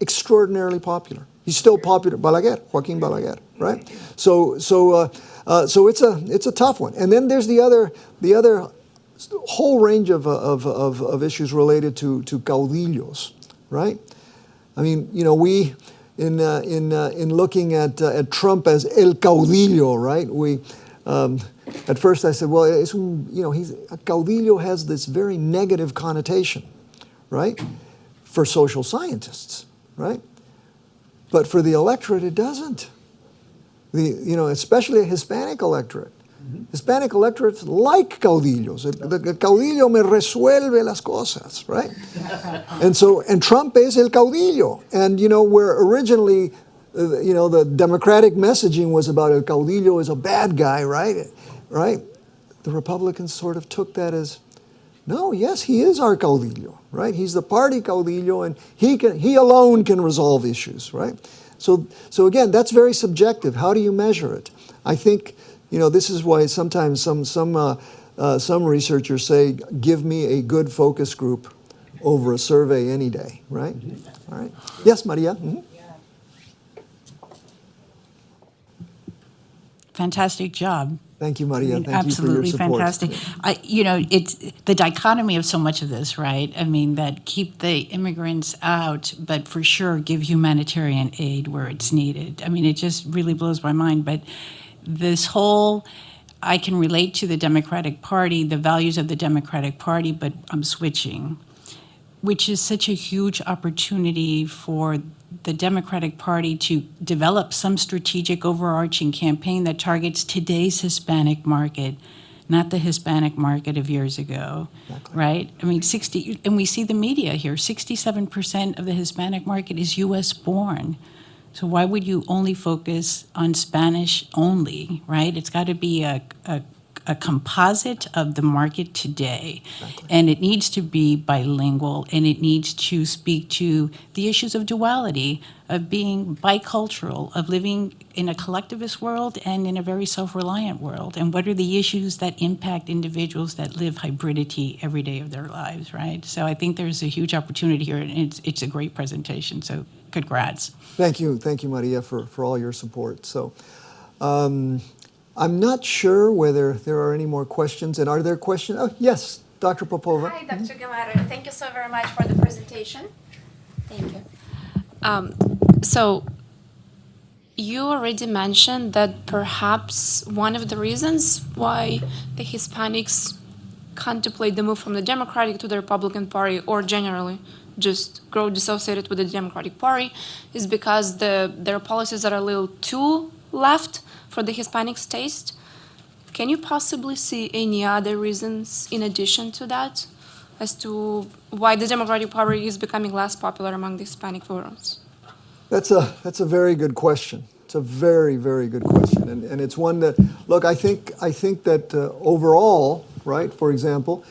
S2: extraordinarily popular. He's still popular, Joaquin Balaguer, right? So it's a tough one. And then there's the other whole range of issues related to caudillos, right? I mean, we in looking at Trump as el caudillo, right? At first I said, well, a caudillo has this very negative connotation, right? For social scientists, right? But for the electorate, it doesn't. Especially a Hispanic electorate. Hispanic electorates like caudillos. El caudillo me resuelve las cosas, right? And Trump is el caudillo. And where originally, the Democratic messaging was about el caudillo is a bad guy, right? Right? The Republicans sort of took that as, no, yes, he is our caudillo, right? He's the party caudillo, and he alone can resolve issues, right? So again, that's very subjective. How do you measure it? I think, this is why sometimes some researchers say, give me a good focus group over a survey any day, right? All right. Yes, Maria. Mm-hmm.
S10: Fantastic job.
S2: Thank you, Maria. Thank
S10: Absolutely
S2: you for your support.
S10: fantastic. It's the dichotomy of so much of this, right? I mean, that keep the immigrants out, but for sure give humanitarian aid where it's needed. I mean, it just really blows my mind. But this whole, I can relate to the Democratic Party, the values of the Democratic Party, but I'm switching, which is such a huge opportunity for the Democratic Party to develop some strategic overarching campaign that targets today's Hispanic market, not the Hispanic market of years ago, right? I mean, and we see the media here, 67% of the Hispanic market is US born. So why would you only focus on Spanish only, right? It's got to be a composite of the market today. And it needs to be bilingual, and it needs to speak to the issues of duality, of being bicultural, of living in a collectivist world and in a very self-reliant world. And what are the issues that impact individuals that live hybridity every day of their lives, right? So I think there's a huge opportunity here, and it's a great presentation. So congrats.
S2: Thank you, Maria, for all your support. So. I'm not sure whether there are any more questions. And are there questions? Oh, yes, Dr. Popova.
S11: Hi, Dr. Guevara. Thank you so very much for the presentation. Thank you. So you already mentioned that perhaps one of the reasons why the Hispanics contemplate the move from the Democratic to the Republican Party, or generally just grow dissociated with the Democratic Party, is because their policies are a little too left for the Hispanics' taste. Can you possibly see any other reasons in addition to that as to why the Democratic Party is becoming less popular among the Hispanic voters?
S2: That's a very good question. It's a very, very good question. And it's one that, look, I think that overall, right, for example,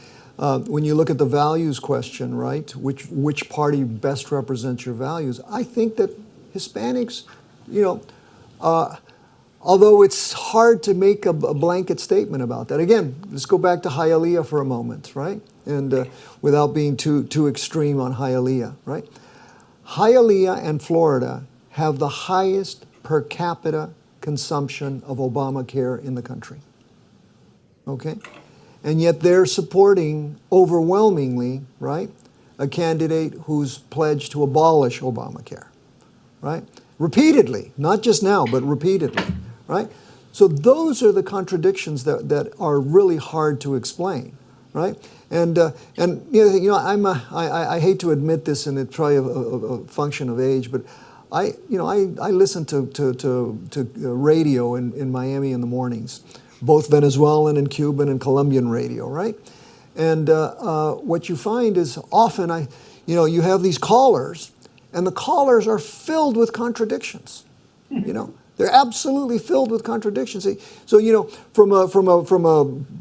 S2: when you look at the values question, right, which party best represents your values, I think that Hispanics, although it's hard to make a blanket statement about that. Again, let's go back to Hialeah for a moment, right? And without being too extreme on Hialeah, right? Hialeah and Florida have the highest per capita consumption of Obamacare in the country, okay? And yet they're supporting overwhelmingly, right, a candidate who's pledged to abolish Obamacare, right? Repeatedly, not just now, but repeatedly. Right? So those are the contradictions that are really hard to explain, right? And I hate to admit this, and it's probably a function of age, but I listen to radio in Miami in the mornings, both Venezuelan and Cuban and Colombian radio, right? And what you find is often you have these callers, and the callers are filled with contradictions. You know, they're absolutely filled with contradictions. So, you know, from a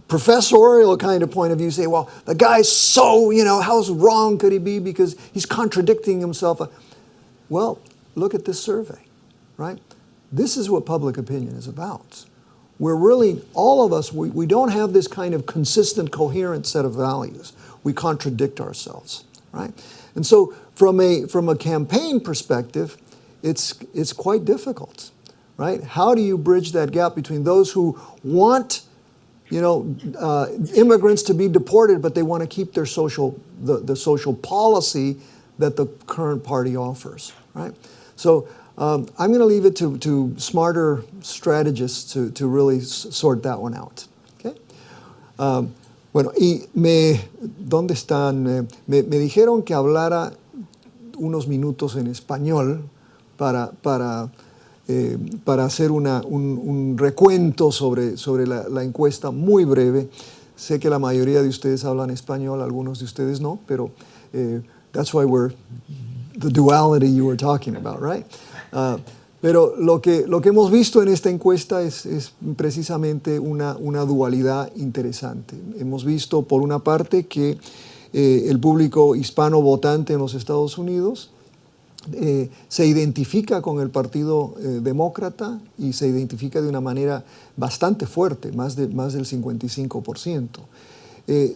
S2: professorial kind of point of view, you say, well, the guy's so, you know, how wrong could he be because he's contradicting himself? Well, look at this survey, right? This is what public opinion is about. We're really, all of us, we don't have this kind of consistent, coherent set of values. We contradict ourselves, right? And so from a campaign perspective, it's quite difficult, right? How do you bridge that gap between those who want, you know, immigrants to be deported, but they want to keep their the social policy that the current party offers, right? So I'm going to leave it to smarter strategists to really sort that one out, okay? Bueno, y ¿dónde están? Me dijeron que hablara unos minutos en español para hacer un recuento sobre la encuesta muy breve. Sé que la mayoría de ustedes hablan español, algunos de ustedes no, pero that's why we're the duality you were talking about, right? Pero lo que hemos visto en esta encuesta es precisamente una dualidad interesante. Hemos visto, por una parte, que el público hispano votante en los Estados Unidos se identifica con el Partido Demócrata y se identifica de una manera bastante fuerte, más del 55%.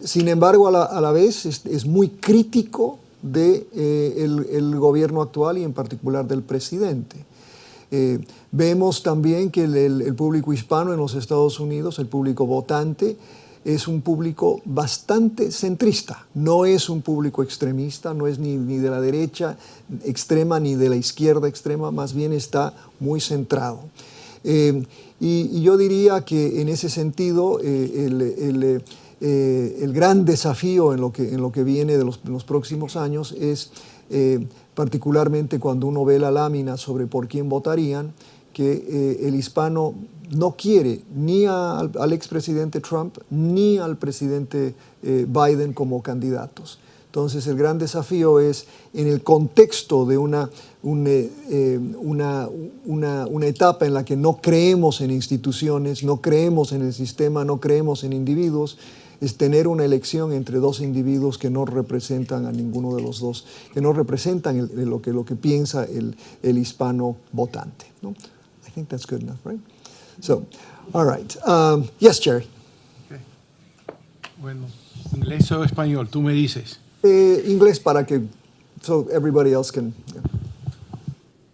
S2: Sin embargo, a la vez es muy crítico del gobierno actual y en particular del presidente. Vemos también que el público hispano en los Estados Unidos, el público votante, es un público bastante centrista. No es un público extremista, no es ni de la derecha extrema ni de la izquierda extrema, más bien está muy centrado. Y yo diría que en ese sentido el gran desafío en lo que viene de los próximos años es particularmente cuando uno ve la lámina sobre por quién votarían, que el hispano no quiere ni al expresidente Trump ni al presidente Biden como candidatos. Entonces el gran desafío es en el contexto de una etapa en la que no creemos en instituciones, no creemos en el sistema, no creemos en individuos, es tener una elección entre dos individuos que no representan a ninguno de los dos, que no representan lo que piensa el hispano votante, ¿no? I think that's good enough, right? So, all right. Yes, Jerry.
S9: Okay. Bueno, inglés o español, tú me dices.
S2: Inglés para que, so everybody else can. Yeah.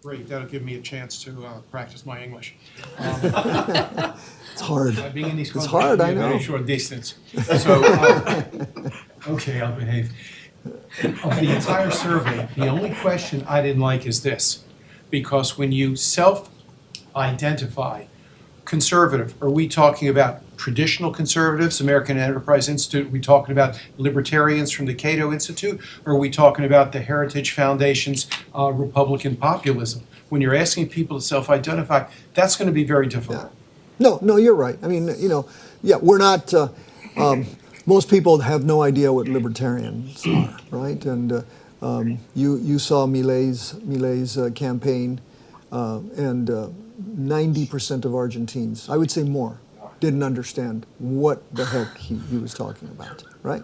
S9: Great, that'll give me a chance to practice my English.
S2: It's hard.
S9: Being in these
S2: It's hard, I know.
S9: Very short distance. So, okay, I'll behave. Of the entire survey, the only question I didn't like is this, because when you self-identify conservative, are we talking about traditional conservatives, American Enterprise Institute? Are we talking about libertarians from the Cato Institute? Or are we talking about the Heritage Foundation's Republican populism? When you're asking people to self-identify, that's going to be very difficult.
S2: Yeah. No, you're right. I mean, you know, yeah, we're not, most people have no idea what libertarians are, right? And you saw Milei's campaign, and 90% of Argentines, I would say more, didn't understand what the heck he was talking about, right?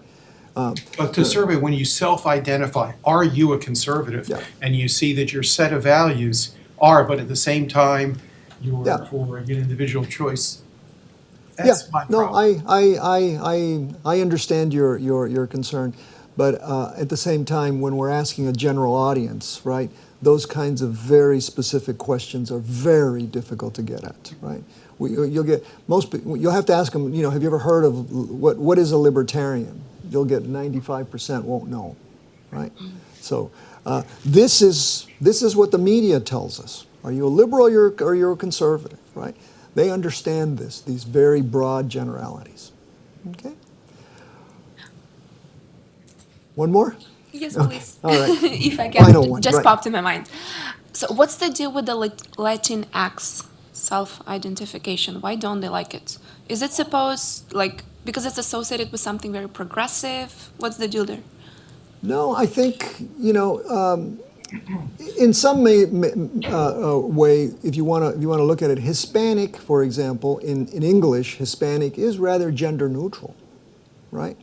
S9: But to survey, when you self-identify, are you a conservative?
S2: Yeah.
S9: And you see that your set of values are, but at the same time, you're for an individual choice. That's my problem.
S2: I understand your concern, but at the same time, when we're asking a general audience, right, those kinds of very specific questions are very difficult to get at, right? You'll have to ask them, you know, have you ever heard of what is a libertarian? You'll get 95% won't know, right? So this is what the media tells us. Are you a liberal or you're a conservative, right? They understand these very broad generalities. Okay? One more?
S11: Yes, please.
S2: All right.
S11: If I can,
S2: Final one,
S11: just
S2: right.
S11: popped in my mind. So what's the deal with the Latinx self-identification? Why don't they like it? Is it supposed, because it's associated with something very progressive? What's the deal there?
S2: No, I think, you know, in some way, if you want to look at it, Hispanic, for example, in English, Hispanic is rather gender neutral, right?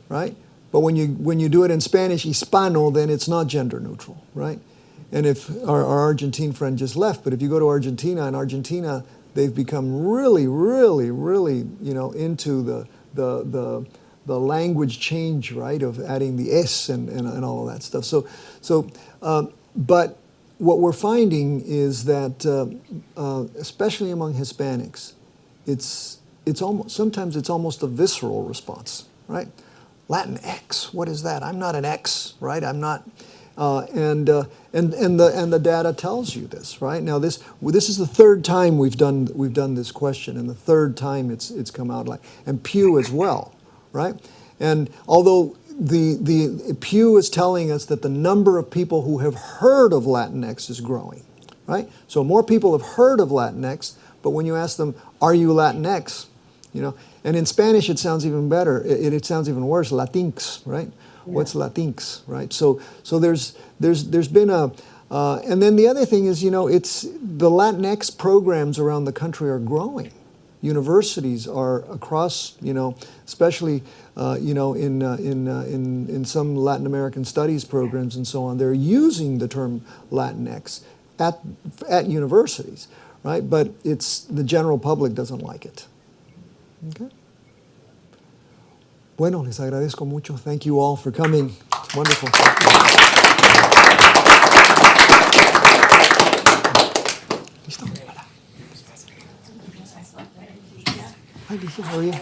S2: Right? But when you do it in Spanish, Hispano, then it's not gender neutral, right? And if our Argentine friend just left, but if you go to Argentina, in Argentina, they've become really, really, really, into the language change, right, of adding the S and all of that stuff. But what we're finding is that, especially among Hispanics, sometimes it's almost a visceral response, right? Latin X, what is that? I'm not an X, right? I'm not, and the data tells you this, right? Now this is the third time we've done this question, and the third time it's come out and Pew as well, right? And although the Pew is telling us that the number of people who have heard of Latinx is growing, right? So more people have heard of Latinx, but when you ask them, "Are you Latinx?" And in Spanish it sounds even better. It sounds even worse. Latinx, right? Yeah. What's Latinx, right? So there's been a, and then the other thing is, it's the Latinx programs around the country are growing. Universities are across, especially, in some Latin American studies programs and so on. They're using the term Latinx at universities, right? But the general public doesn't like it. Okay. Bueno, les agradezco mucho. Thank you all for coming. It's wonderful. Listo. Hi, Lisa. How are you?